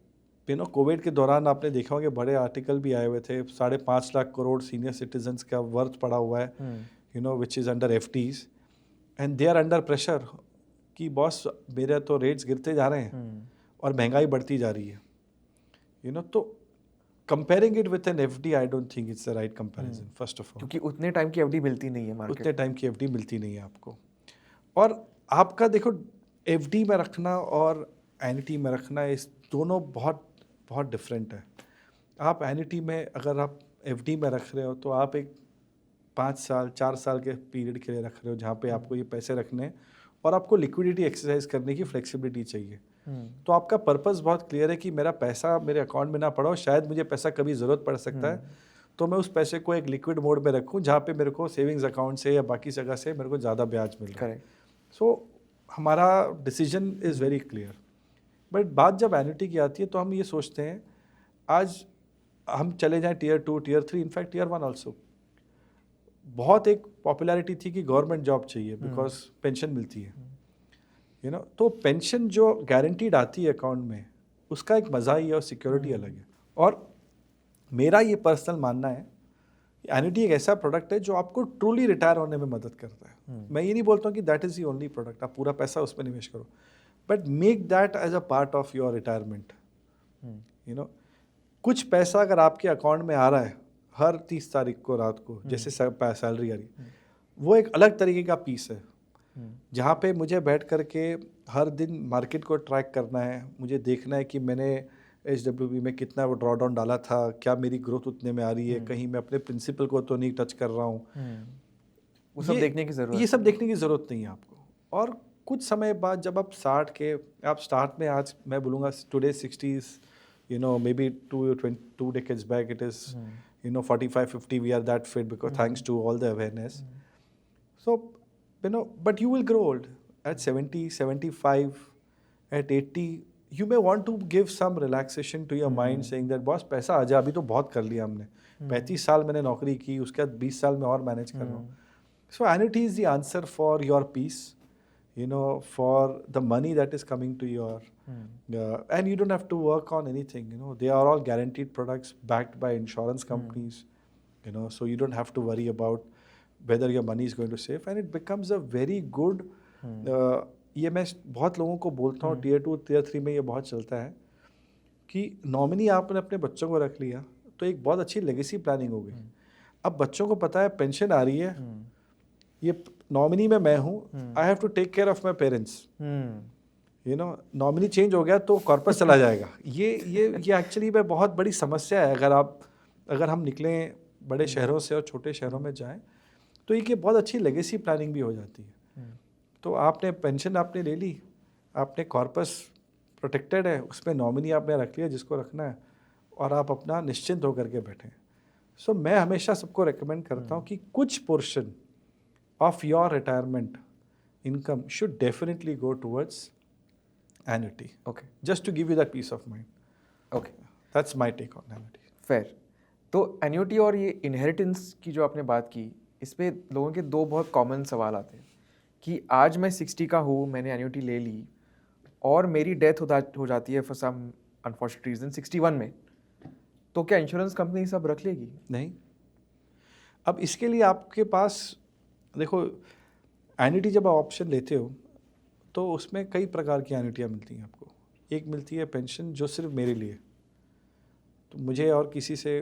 कोविड के दौरान आपने देखा होगा बड़े आर्टिकल भी आए हुए थे. 5.5 लाख करोड़ सीनियर सिटीजन्स का वर्थ पड़ा हुआ है, which is under FDs and they are under pressure कि बॉस मेरे तो रेट्स गिरते जा रहे हैं और महंगाई बढ़ती जा रही है. तो comparing it with an FD, I don't think it's the right comparison. First of all, क्योंकि उतने टाइम की एफडी मिलती नहीं है मार्केट. उतने टाइम की एफडी मिलती नहीं है आपको. और आपका देखो एफडी में रखना और एन्युटी में रखना, इस दोनों बहुत बहुत डिफरेंट है. आप एन्युटी में अगर आप एफडी में रख रहे हो तो आप एक 5 साल 4 साल के पीरियड के लिए रख रहे हो जहाँ पे आपको ये पैसे रखने हैं और आपको लिक्विडिटी एक्सरसाइज करने की फ्लेक्सिबिलिटी चाहिए. तो आपका पर्पस बहुत क्लियर है कि मेरा पैसा मेरे अकाउंट में ना पड़ा हो, शायद मुझे पैसा कभी ज़रूरत पड़ सकता है, तो मैं उस पैसे को एक लिक्विड मोड में रखूँ जहाँ पे मेरे को सेविंग्स अकाउंट से या बाकी जगह से मेरे को ज़्यादा ब्याज मिल रहा है. सो हमारा decision is very clear. But बात जब एन्युटी की आती है तो हम ये सोचते हैं आज हम चले जाएं tier 2 tier 3, in fact tier 1 also. बहुत एक पॉपुलैरिटी थी कि गवर्नमेंट जॉब चाहिए बिकॉज पेंशन मिलती है. तो पेंशन जो गारंटीड आती है अकाउंट में, उसका एक मज़ा ही है और सिक्योरिटी अलग है. और मेरा ये पर्सनल मानना है एन्युटी एक ऐसा प्रोडक्ट है जो आपको ट्रूली रिटायर होने में मदद करता है. मैं ये नहीं बोलता हूँ कि that is the only product, आप पूरा पैसा उसमें निवेश करो, but make that as a part of your retirement. कुछ पैसा अगर आपके अकाउंट में आ रहा है हर 30 तारीख को रात को, जैसे सैलरी आ रही, वो एक अलग तरीके का पीस है जहाँ पे मुझे बैठ करके हर दिन मार्केट को ट्रैक करना है. मुझे देखना है कि मैंने SWP में कितना वो ड्रॉ डाउन डाला था, क्या मेरी ग्रोथ उतने में आ रही है, कहीं मैं अपने प्रिंसिपल को तो नहीं टच कर रहा हूँ. वो सब देखने की ज़रूरत, ये सब देखने की ज़रूरत नहीं है आपको. और कुछ समय बाद जब आप 60 के, आप स्टार्ट में, आज मैं बोलूँगा today 60s, maybe 2 decades back it is 45-50, we are that fit because thanks to all the awareness. So but you will grow old at 70, 75, at 80. You may want to give some relaxation to your mind saying that boss पैसा आ जा, अभी तो बहुत कर लिया हमने, 35 साल मैंने नौकरी की, उसके बाद 20 साल में और मैनेज कर रहा हूँ. So annuity is the answer for your peace, for the money that is coming to your and you don't have to work on anything. They are all guaranteed products backed by insurance companies. So you don't have to worry about whether your money is going to save, and it becomes a very good ये मैं बहुत लोगों को बोलता हूँ tier 2 tier 3 में ये बहुत चलता है कि नॉमिनी आपने अपने बच्चों को रख लिया तो एक बहुत अच्छी लेगेसी प्लानिंग हो गई. अब बच्चों को पता है पेंशन आ रही है, ये नॉमिनी में मैं हूँ, I have to take care of my parents. Nominee change हो गया तो कॉर्पस चला जाएगा. ये एक्चुअली में बहुत बड़ी समस्या है. अगर हम निकलें बड़े शहरों से और छोटे शहरों में जाएं तो ये बहुत अच्छी लेगेसी प्लानिंग भी हो जाती है. तो आपने पेंशन आपने ले ली, आपने कॉर्पस प्रोटेक्टेड है, उसमें नॉमिनी आपने रख लिया जिसको रखना है, और आप अपना निश्चिंत होकर के बैठें. सो मैं हमेशा सबको रेकमेंड करता हूँ कि कुछ portion of your retirement income should definitely go towards annuity. Okay. Just to give you that peace of mind. Okay. That's my take on annuity. Fair. तो एन्युटी और ये इनहेरिटेंस की जो आपने बात की, इस पे लोगों के दो बहुत कॉमन सवाल आते हैं कि आज मैं 60 का हूँ, मैंने एन्युटी ले ली और मेरी डेथ हो जाती है फॉर सम अनफॉर्चुनेट रीजन 61 में, तो क्या इंश्योरेंस कंपनी सब रख लेगी? नहीं। अब इसके लिए आपके पास देखो, एन्युटी जब आप ऑप्शन लेते हो तो उसमें कई प्रकार की एन्युटियाँ मिलती हैं आपको। एक मिलती है पेंशन जो सिर्फ मेरे लिए, तो मुझे और किसी से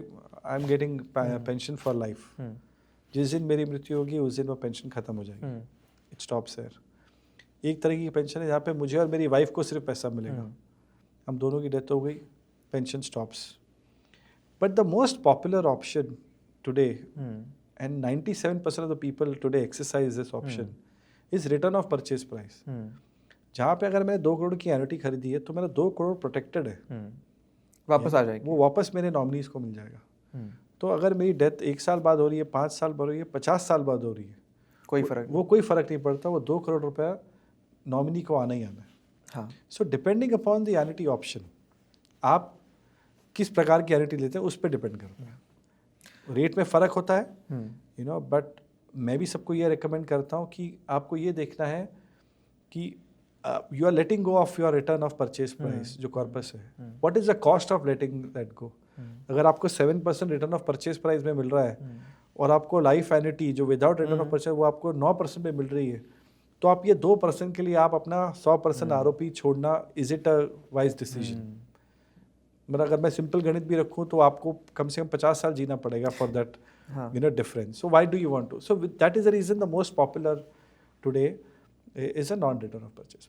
I am getting pension for life. जिस दिन मेरी मृत्यु होगी उस दिन वो पेंशन खत्म हो जाएगी, इट स्टॉप्स देयर। एक तरह की पेंशन है जहाँ पे मुझे और मेरी वाइफ को सिर्फ पैसा मिलेगा, हम दोनों की डेथ हो गई, pension stops. But the most popular option today, and 97% of the people today exercise this option, is return of purchase price. जहाँ पे अगर मैंने 2 करोड़ की एन्युटी खरीदी है तो मेरा 2 करोड़ प्रोटेक्टेड है, वापस आ जाएगी, वो वापस मेरे नॉमिनीज को मिल जाएगा। तो अगर मेरी डेथ 1 साल बाद हो रही है, 5 साल बाद हो रही है, 50 साल बाद हो रही है, कोई फर्क वो कोई फर्क नहीं पड़ता, वो 2 करोड़ रुपया नॉमिनी को आना ही आना है। हाँ। So depending upon the annuity option, आप किस प्रकार की एन्युटी लेते हैं उस पर डिपेंड करता है। रेट में फ़र्क होता है, यू नो, बट मैं भी सबको ये रिकमेंड करता हूँ कि आपको ये देखना है कि you are letting go of your return of purchase price जो कॉर्पस है, what is the cost of letting that go. अगर आपको 7% रिटर्न ऑफ परचेज प्राइस में मिल रहा है और आपको लाइफ एन्युटी जो विदाउट रिटर्न ऑफ परचेज वो आपको 9% में मिल रही है, तो आप ये 2% के लिए आप अपना 100% आरओपी छोड़ना, is it a wise decision? मतलब अगर मैं सिंपल गणित भी रखूँ तो आपको कम से कम 50 साल जीना पड़ेगा for that difference. So why do you want to? So that is the reason the most popular today is a non return of purchase.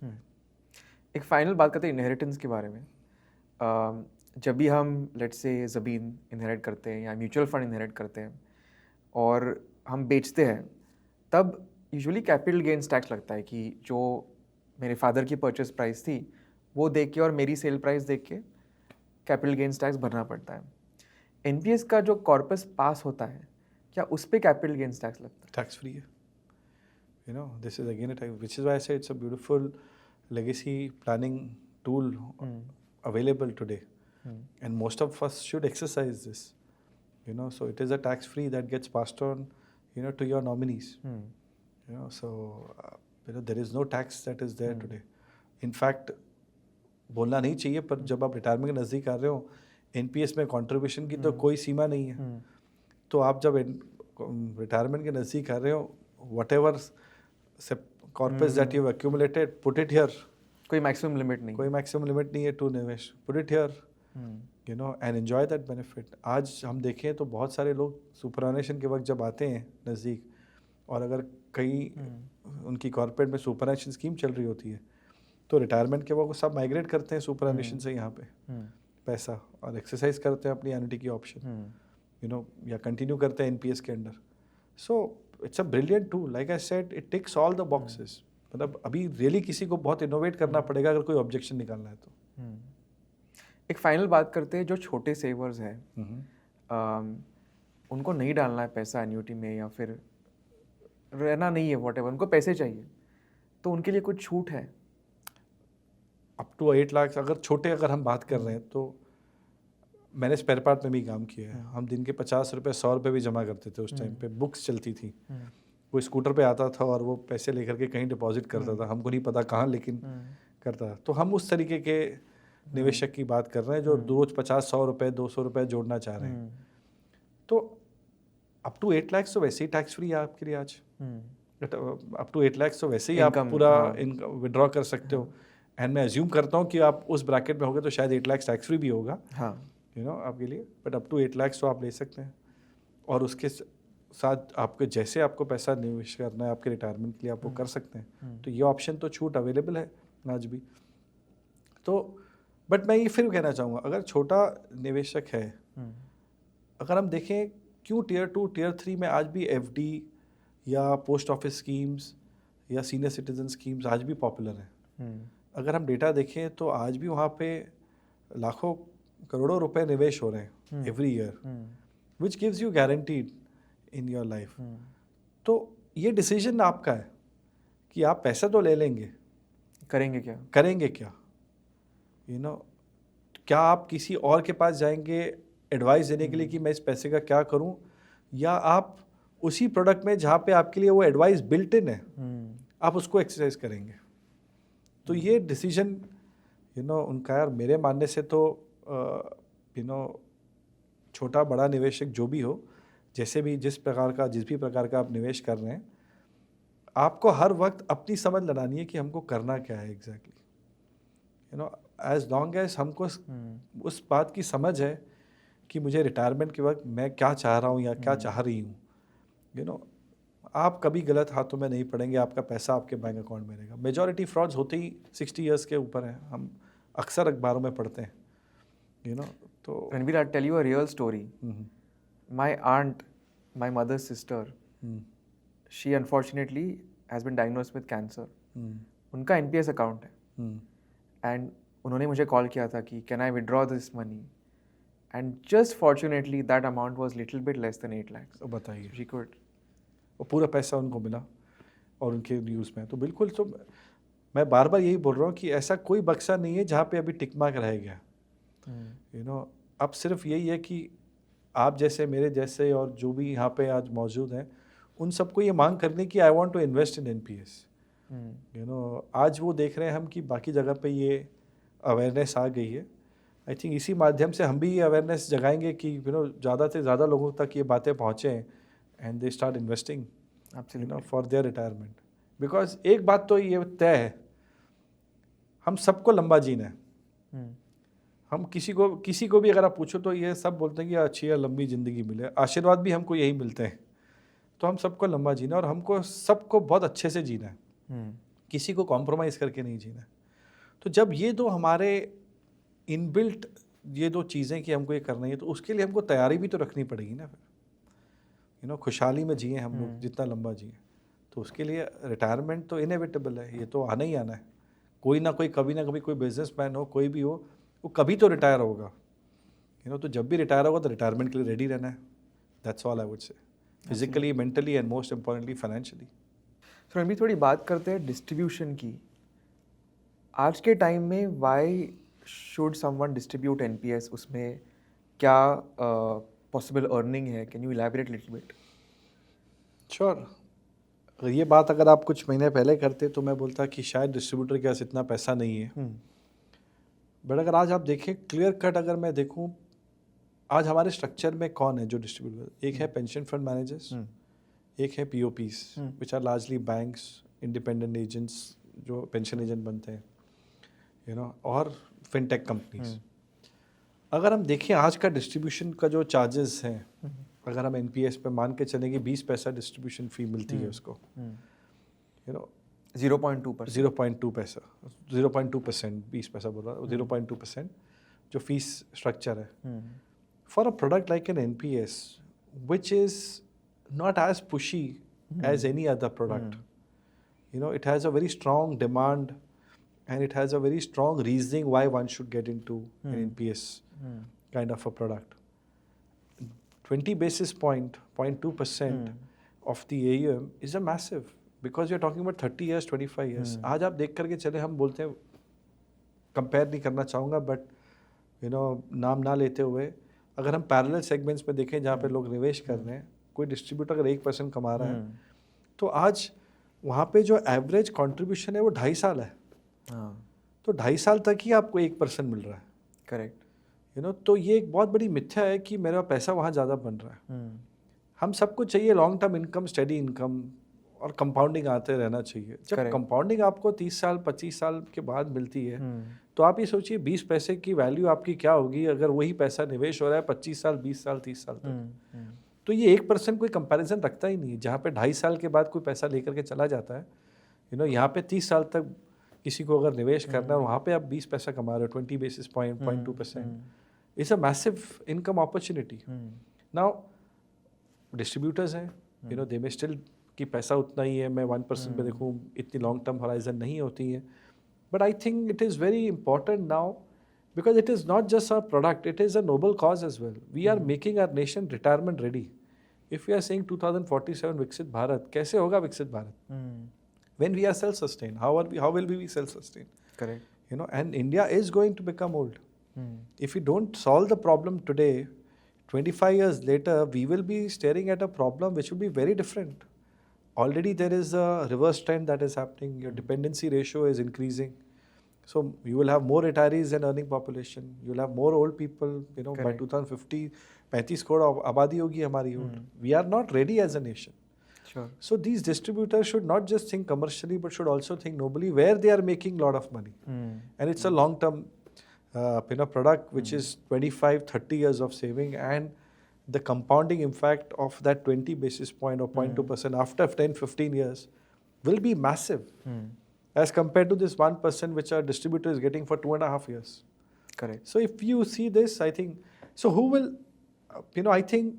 एक फाइनल बात करते हैं इनहेरिटेंस के बारे में। जब भी हम लेट्स से ज़मीन इनहेरिट करते हैं या म्यूचुअल फंड इनहेरिट करते हैं और हम बेचते हैं, तब यूजुअली कैपिटल गेन्स टैक्स लगता है कि जो मेरे फादर की परचेज प्राइस थी वो देख के और मेरी सेल प्राइस देख के कैपिटल गेन्स टैक्स भरना पड़ता है। एनपीएस का जो कॉर्पस पास होता है, क्या उस पे कैपिटल गेन्स टैक्स लगता है? टैक्स फ्री है, you know, this is again a type, which is why I say it's a beautiful legacy planning tool available today, and most of us should exercise this, you know. So it is a tax free that gets passed on, you know, to your nominees, you know. So you know, there is no tax that is there today. In fact, बोलना नहीं चाहिए, पर जब आप retirement के नज़दीक आ रहे हो, एनपीएस में कंट्रीब्यूशन की तो कोई सीमा नहीं है। तो आप जब रिटायरमेंट के नज़दीक आ रहे हो, whatever corpus that you've accumulated, put it here. कोई मैक्सिमम लिमिट नहीं, कोई मैक्सिमम लिमिट नहीं है टू निवेश, put it here, you know, and enjoy that benefit. आज हम देखें तो बहुत सारे लोग सुपरएनुएशन के वक्त जब आते हैं नज़दीक, और अगर कई उनकी कॉर्पोरेट में सुपरएनुएशन स्कीम चल रही होती है, तो रिटायरमेंट के वक्त सब माइग्रेट करते हैं सुपरएनुएशन से यहाँ पे पैसा, और एक्सरसाइज करते हैं अपनी एन्युटी की ऑप्शन, यू नो, या कंटिन्यू करते हैं एनपीएस के under. So it's a brilliant tool, like I said, it ticks all the boxes. मतलब अभी रियली किसी को बहुत इनोवेट करना पड़ेगा अगर कोई ऑब्जेक्शन निकालना है तो। एक फाइनल बात करते हैं, जो छोटे सेवर्स हैं, उनको नहीं डालना है पैसा एन्युटी में या फिर रहना नहीं है, व्हाटएवर, उनको पैसे चाहिए, तो उनके लिए कुछ छूट है? अप टू 8 लाख अगर छोटे अगर हम बात कर रहे हैं, तो मैंने स्पेयर पार्ट में भी काम किया है। हम दिन के 50 रुपये 100 रुपये भी जमा करते थे उस टाइम पे, बुक्स चलती थी। वो स्कूटर पे आता था और वो पैसे लेकर के कहीं डिपॉजिट करता था, हमको नहीं पता कहाँ, लेकिन करता था। तो हम उस तरीके के निवेशक की बात कर रहे हैं जो रोज 50-100 रुपये 200 रुपये जोड़ना चाह रहे हैं। तो अप टू 8 लाख तो वैसे ही टैक्स फ्री है आपके लिए आज। अप टू 8 लाख तो वैसे ही आप पूरा इनकम विड्रॉ कर सकते हो। एंड मैं अज्यूम करता हूँ कि आप उस ब्रैकेट में होगे तो शायद 8 लाख टैक्स फ्री भी होगा, यू नो, आपके लिए। बट अप टू 8 लाख तो आप ले सकते हैं, और उसके साथ आपके जैसे आपको पैसा निवेश करना है आपके रिटायरमेंट के लिए, आप वो कर सकते हैं। तो ये ऑप्शन तो छूट अवेलेबल है आज भी। तो बट मैं ये फिर कहना चाहूँगा, अगर छोटा निवेशक है, अगर हम देखें क्यों टियर 2 टियर 3 में आज भी एफडी या पोस्ट ऑफिस स्कीम्स या सीनियर सिटीजन स्कीम्स आज भी पॉपुलर हैं। अगर हम डेटा देखें तो आज भी वहाँ पे लाखों करोड़ों रुपए निवेश हो रहे हैं every year, which gives you guaranteed in your life. तो ये डिसीजन आपका है कि आप पैसा तो ले लेंगे, करेंगे क्या, करेंगे क्या, यू नो। क्या आप किसी और के पास जाएंगे एडवाइस देने के लिए कि मैं इस पैसे का क्या करूं, या आप उसी प्रोडक्ट में जहाँ पे आपके लिए वो एडवाइस बिल्ट इन है आप उसको एक्सरसाइज करेंगे। तो ये डिसीजन उनका यार मेरे मानने से तो छोटा बड़ा निवेशक जो भी हो, जैसे भी जिस भी प्रकार का आप निवेश कर रहे हैं, आपको हर वक्त अपनी समझ लगानी है कि हमको करना क्या है एग्जैक्टली। एज लॉन्ग एज हमको उस बात की समझ है कि मुझे रिटायरमेंट के वक्त मैं क्या चाह रहा हूँ या क्या चाह रही हूँ, आप कभी गलत हाथों में नहीं पड़ेंगे, आपका पैसा आपके बैंक अकाउंट में रहेगा। मेजॉरिटी फ्रॉड्स होते ही 60 ईयर्स के ऊपर हैं, हम अक्सर अखबारों में पढ़ते हैं। तो Ranbir, I'll tell you a real story. My aunt, my mother's sister, she unfortunately has been diagnosed with cancer. उनका NPS अकाउंट है एंड उन्होंने मुझे कॉल किया था कि can I withdraw this money, and just fortunately that amount was little bit less than 8 lakhs. तो बताइए, she could, वो पूरा पैसा उनको मिला और उनके न्यूज़ में। तो बिल्कुल, तो मैं बार बार यही बोल रहा हूँ कि ऐसा कोई बक्सा नहीं है जहाँ पे अभी टिक मार्क रह गया। अब सिर्फ यही है कि आप जैसे, मेरे जैसे और जो भी यहाँ पे आज मौजूद हैं, उन सबको ये मांग करने की I want to invest in NPS। आज वो देख रहे हैं हम कि बाकी जगह पे ये अवेयरनेस आ गई है। आई थिंक इसी माध्यम से हम भी ये अवेयरनेस जगाएंगे कि ज़्यादा से ज़्यादा लोगों तक ये बातें पहुँचें and they start investing for their retirement. Because एक बात तो ये तय है, हम सबको लंबा जीना है। हम किसी को भी अगर आप पूछो तो ये सब बोलते हैं कि अच्छी या लंबी ज़िंदगी मिले, आशीर्वाद भी हमको यही मिलते हैं। तो हम सबको लंबा जीना है और हमको सबको बहुत अच्छे से जीना है, किसी को कॉम्प्रोमाइज़ करके नहीं जीना है। तो जब ये दो हमारे इनबिल्ट ये दो चीज़ें कि हमको ये करना है, तो उसके लिए हमको तैयारी भी तो रखनी पड़ेगी ना फिर। खुशहाली में जिए हम लोग, जितना लंबा जिए। तो उसके लिए रिटायरमेंट तो इनएविटेबल है, ये तो आना ही आना है। कोई ना कोई कभी ना कभी, कोई बिजनेसमैन हो, कोई भी हो, वो कभी तो रिटायर होगा। तो जब भी रिटायर होगा तो रिटायरमेंट के लिए रेडी रहना है। That's all I would say, physically, mentally and most importantly financially. So Ranbir, थोड़ी बात करते हैं डिस्ट्रीब्यूशन की। आज के टाइम में why should someone distribute NPS? उसमें क्या पॉसिबल अर्निंग है? Can you elaborate little bit? Sure. ये बात अगर आप कुछ महीने पहले करते तो मैं बोलता कि शायद डिस्ट्रीब्यूटर के पास इतना पैसा नहीं है। बट अगर आज आप देखें क्लियर कट, अगर मैं देखूं आज हमारे स्ट्रक्चर में कौन है जो डिस्ट्रीब्यूटर, एक है पेंशन फंड मैनेजर्स, एक है POPs which are largely banks, independent agents जो पेंशन एजेंट बनते हैं, और फिनटेक कंपनीज। अगर हम देखें आज का डिस्ट्रीब्यूशन का जो चार्जेस हैं, अगर हम NPS पे मान के चलेंगे 20 पैसा डिस्ट्रीब्यूशन फी मिलती है उसको, 0.2 पैसा, 0.2%, 20 पैसा बोल रहा, 0.2% जो फीस स्ट्रक्चर है for a product like an NPS which is not as pushy as any other product. It has a very strong demand and it has a very strong reasoning why one should get into an NPS kind of a product. 20 basis point, 0.2% of the AUM is a massive, because you're talking about 30 years, 25 years. आज आप देख करके चले, हम बोलते हैं, compare नहीं करना चाहूँगा बट नाम ना लेते हुए, अगर हम पैरेलल सेगमेंट्स में देखें जहाँ पे लोग निवेश कर रहे हैं, कोई डिस्ट्रीब्यूटर अगर 1% कमा रहा है तो आज वहाँ पे जो एवरेज कंट्रीब्यूशन है वो 2.5 साल है। तो 2.5 साल तक ही आपको 1% मिल रहा है। करेक्ट। तो ये एक बहुत बड़ी मिथ्या है कि मेरा पैसा वहाँ ज़्यादा बन रहा है। हम सबको चाहिए long term income, steady income, और कंपाउंडिंग आते रहना चाहिए। जब कंपाउंडिंग आपको 30 साल 25 साल के बाद मिलती है तो आप ये सोचिए 20 पैसे की वैल्यू आपकी क्या होगी अगर वही पैसा निवेश हो रहा है 25 साल, 20 साल, 30 साल तक। तो ये 1% कोई कंपैरिजन रखता ही नहीं। जहाँ पे 2.5 साल के बाद कोई पैसा लेकर के चला जाता है, यहाँ पे 30 साल तक किसी को अगर निवेश करना है, वहाँ पे आप 20 पैसा कमा रहे हो, 20 basis point, 0.2%, it's a massive income opportunity. Now distributors हैं, दे में स्टिल कि पैसा उतना ही है, मैं 1% पे देखूँ, इतनी लॉन्ग टर्म हॉराइजन नहीं होती है। But I think it is very important now, because it is not just a product, it is a noble cause as well. We are making our nation retirement ready. If we are saying 2047 Viksit Bharat, कैसे होगा विकसित Bharat? When we are self-sustained, how will we be self-sustained? Correct. And India is going to become old. If we don't solve the problem today, 25 years later, we will be staring at a problem which will be very different. Already there is a reverse trend that is happening. Your dependency ratio is increasing. So you will have more retirees than earning population. You will have more old people. You know, by Correct. 2050, 35 crore आबादी होगी हमारी old. We are not ready as a nation. Sure. So these distributors should not just think commercially, but should also think nobly where they are making a lot of money. And it's a long-term product which is 25, 30 years of saving, and the compounding impact of that 20 basis point or 0.2% after 10, 15 years will be massive as compared to this 1% which our distributor is getting for 2.5 years. Correct. So if you see this, I think, so who will, I think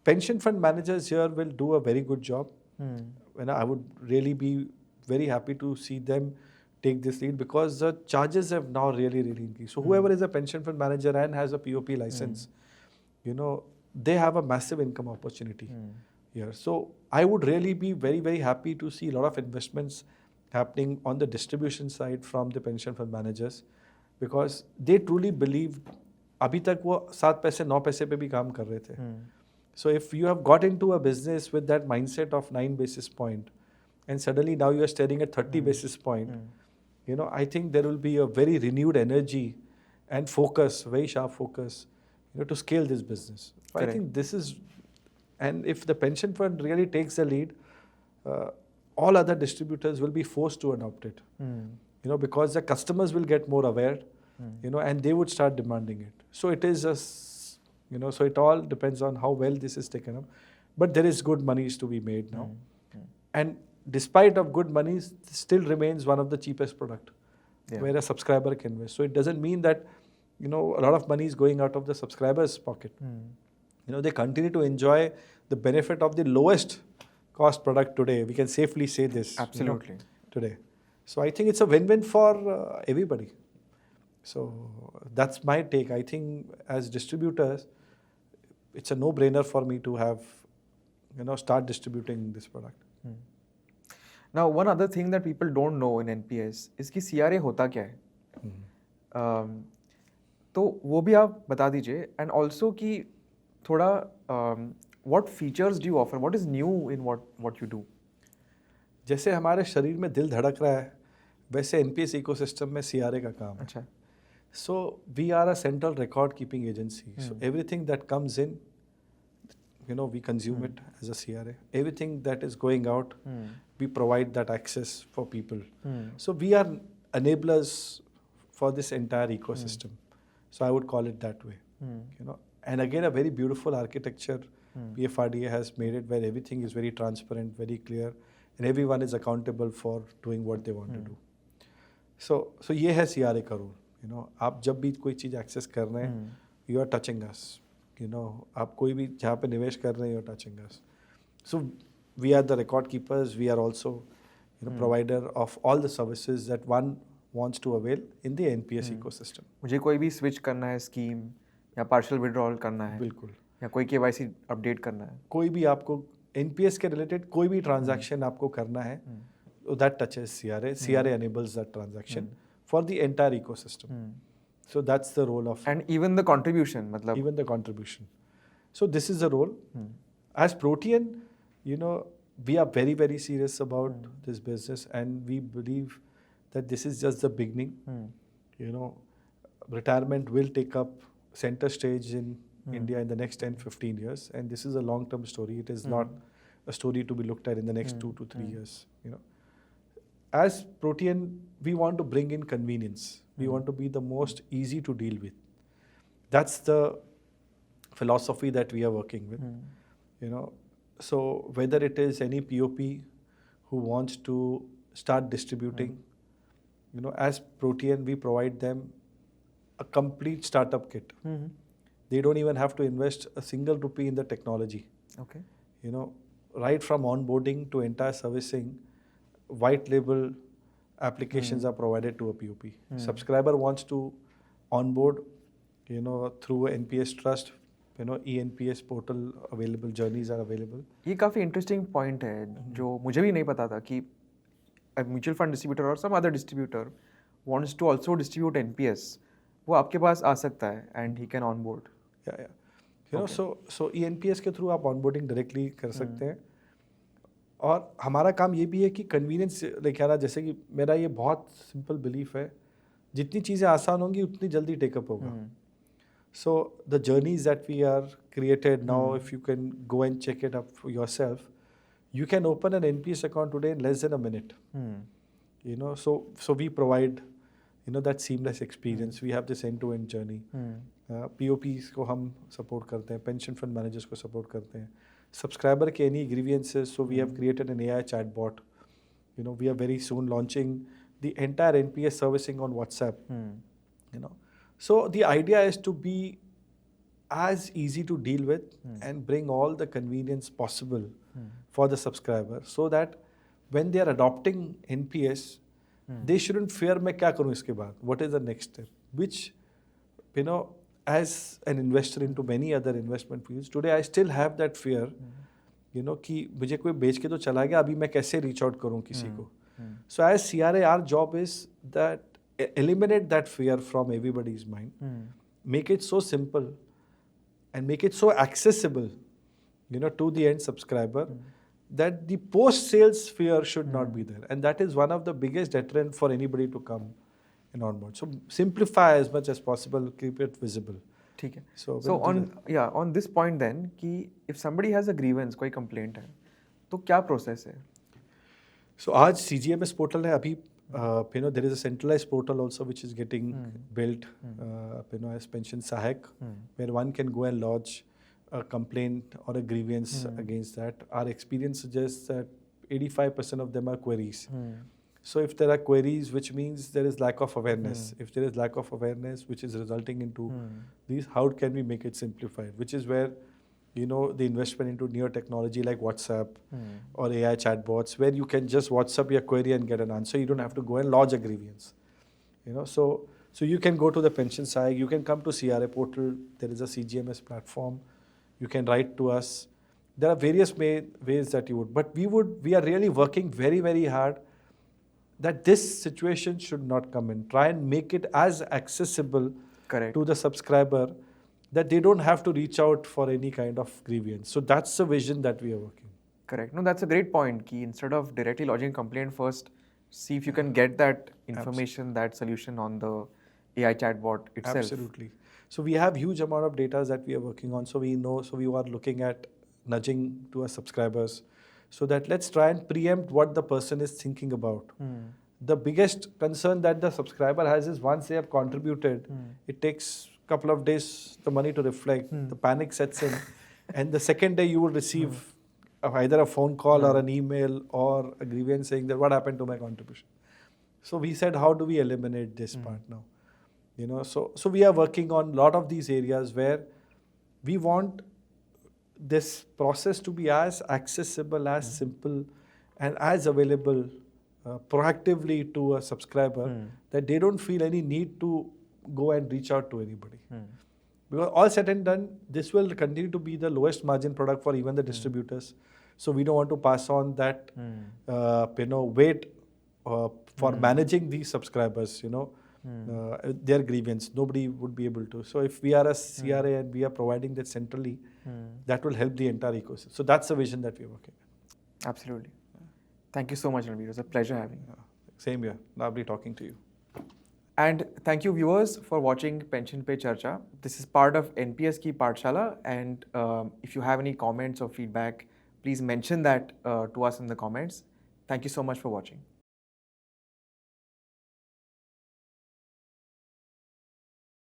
pension fund managers here will do a very good job. And I would really be very happy to see them take this lead because the charges have now really increased. So whoever is a pension fund manager and has a POP license, they have a massive income opportunity here. So I would really be very happy to see a lot of investments happening on the distribution side from the pension fund managers because they truly believe अभी तक वो 7 पैसे 9 पैसे पे भी काम कर रहे थे. So if you have got into a business with that mindset of 9 basis point and suddenly now you are staring at 30 basis point, I think there will be a very renewed energy and focus, very sharp focus, to scale this business. So I think this is, and if the pension fund really takes the lead, all other distributors will be forced to adopt it, because the customers will get more aware, and they would start demanding it. So it is so it all depends on how well this is taken up. But there is good monies to be made now. And despite of good monies, still remains one of the cheapest product where a subscriber can invest. So it doesn't mean that, a lot of money is going out of the subscriber's pocket. They continue to enjoy the benefit of the lowest cost product today. We can safely say this. Absolutely. Today. So I think it's a win-win for everybody. So that's my take. I think as distributors, it's a no-brainer for me to have, start distributing this product. Now, one other thing that people don't know in NPS is कि CRA होता क्या है? तो वो भी आप बता दीजिए. And also कि थोड़ा what features do you offer? What is new in what you do? जैसे हमारे शरीर में दिल धड़क रहा है, वैसे NPS इकोसिस्टम में CRA का काम है. अच्छा. So we are a central record keeping agency. So everything that comes in, we consume it as a CRA. Everything that is going out, we provide that access for people. So we are enablers for this entire ecosystem. So I would call it that way. And again, a very beautiful architecture PFRDA has made it where everything is very transparent, very clear, and everyone is accountable for doing what they want to do. So ये है CRA का role. आप जब भी कोई चीज़ access कर रहे हैं, you are touching us. आप कोई भी जहाँ पे निवेश कर रहे हैं, you are touching us. So we are the record keepers. We are also, provider of all the services that one wants to avail in the NPS ecosystem. मुझे कोई भी switch करना है स्कीम या partial withdrawal करना है, बिल्कुल. या कोई KYC अपडेट करना है, कोई भी आपको NPS के रिलेटेड कोई भी ट्रांजैक्शन आपको करना है, that touches CRA. CRA enables that transaction for the entire ecosystem. So that's the role of... And even the contribution, मतलब... Even the contribution. So this is the role. As Protean, we are very serious about this business, and we believe that this is just the beginning. Retirement will take up center stage in India in the next 10-15 years, and this is a long-term story. It is not a story to be looked at in the next 2 to 3 years. As Protean, we want to bring in convenience. We want to be the most easy to deal with. That's the philosophy that we are working with. So whether it is any POP who wants to start distributing, as Protean, we provide them a complete startup kit. They don't even have to invest a single rupee in the technology. Okay. Right from onboarding to entire servicing, white label applications are provided to a POP. Subscriber wants to onboard, through NPS Trust, e-NPS portal available, journeys are available. ये काफ़ी interesting point है जो मुझे भी नहीं पता था कि a mutual fund distributor or some other distributor wants to also distribute NPS, वो आपके पास आ सकता है and he can onboard. या यू नो सो ENPS के थ्रू आप ऑनबोर्डिंग डायरेक्टली कर सकते हैं. और हमारा काम ये भी है कि कन्वीनियंस लाइक यार, जैसे कि मेरा ये बहुत सिंपल बिलीफ है, जितनी चीज़ें आसान होंगी उतनी जल्दी टेकअप होगा. So the journeys that we are created now, if you can go and check it up yourself, you can open an NPS account today in less than a minute. You know, so we provide, you know, that seamless experience. We have this end-to-end journey. POPs को हम support करते हैं, pension fund managers को support करते हैं, subscriber के any grievances. So we have created an AI chatbot. You know, we are very soon launching the entire NPS servicing on WhatsApp. You know, so the idea is to be as easy to deal with and bring all the convenience possible for the subscriber, so that when they are adopting NPS, they shouldn't fear मैं क्या करूँ इसके बाद, what is the next step, which, you know, as an investor into many other investment fields, today I still have that fear, you know, कि मुझे कोई बेच के तो चला गया, अभी मैं कैसे reach out करूँ किसी को. So as CRA, our job is that eliminate that fear from everybody's mind, make it so simple and make it so accessible, you know, to the end subscriber, that the post-sales fear should not be there. And that is one of the biggest deterrent for anybody to come and onboard. So simplify as much as possible, keep it visible. ठीक है. So on this point then, कि if somebody has a grievance, कोई complaint है, तो क्या process है? So आज CGMS portal है अभी, you know, there is a centralized portal also which is getting built, you know, as Pension Sahak, where one can go and lodge a complaint or a grievance against that. Our experience suggests that 85% of them are queries. So if there are queries, which means there is lack of awareness. If there is lack of awareness, which is resulting into these, how can we make it simplified? Which is where, you know, the investment into newer technology like WhatsApp or AI chatbots, where you can just WhatsApp your query and get an answer. You don't have to go and lodge a grievance. You know, so you can go to the pension side, you can come to CRA portal. There is a CGMS platform. You can write to us. There are various ways that you would, but we are really working very, very hard that this situation should not come in. Try and make it as accessible to the subscriber that they don't have to reach out for any kind of grievance. So that's the vision that we are working. Correct. No, that's a great point. Ki instead of directly lodging complaint, first see if you can get that information, that solution on the AI chatbot itself. Absolutely. So we have huge amount of data that we are working on. So we know, so we are looking at nudging to our subscribers so that let's try and preempt what the person is thinking about. The biggest concern that the subscriber has is once they have contributed, it takes a couple of days the money to reflect, the panic sets in, and the second day you will receive either a phone call or an email or a grievance saying that what happened to my contribution. So we said, how do we eliminate this part now? You know, so we are working on a lot of these areas where we want this process to be as accessible, as simple, and as available proactively to a subscriber that they don't feel any need to go and reach out to anybody. Because all said and done, this will continue to be the lowest margin product for even the distributors. So we don't want to pass on that, you know, weight for managing these subscribers, you know, their grievance. Nobody would be able to. So if we are a CRA and we are providing that centrally, that will help the entire ecosystem. So that's the vision that we are working on. Absolutely. Thank you so much, Ranbir. It was a pleasure having you. Same here. Lovely talking to you. And thank you viewers for watching Pension Pe Charcha. This is part of NPS Ki Pathshala, and if you have any comments or feedback, please mention that to us in the comments. Thank you so much for watching.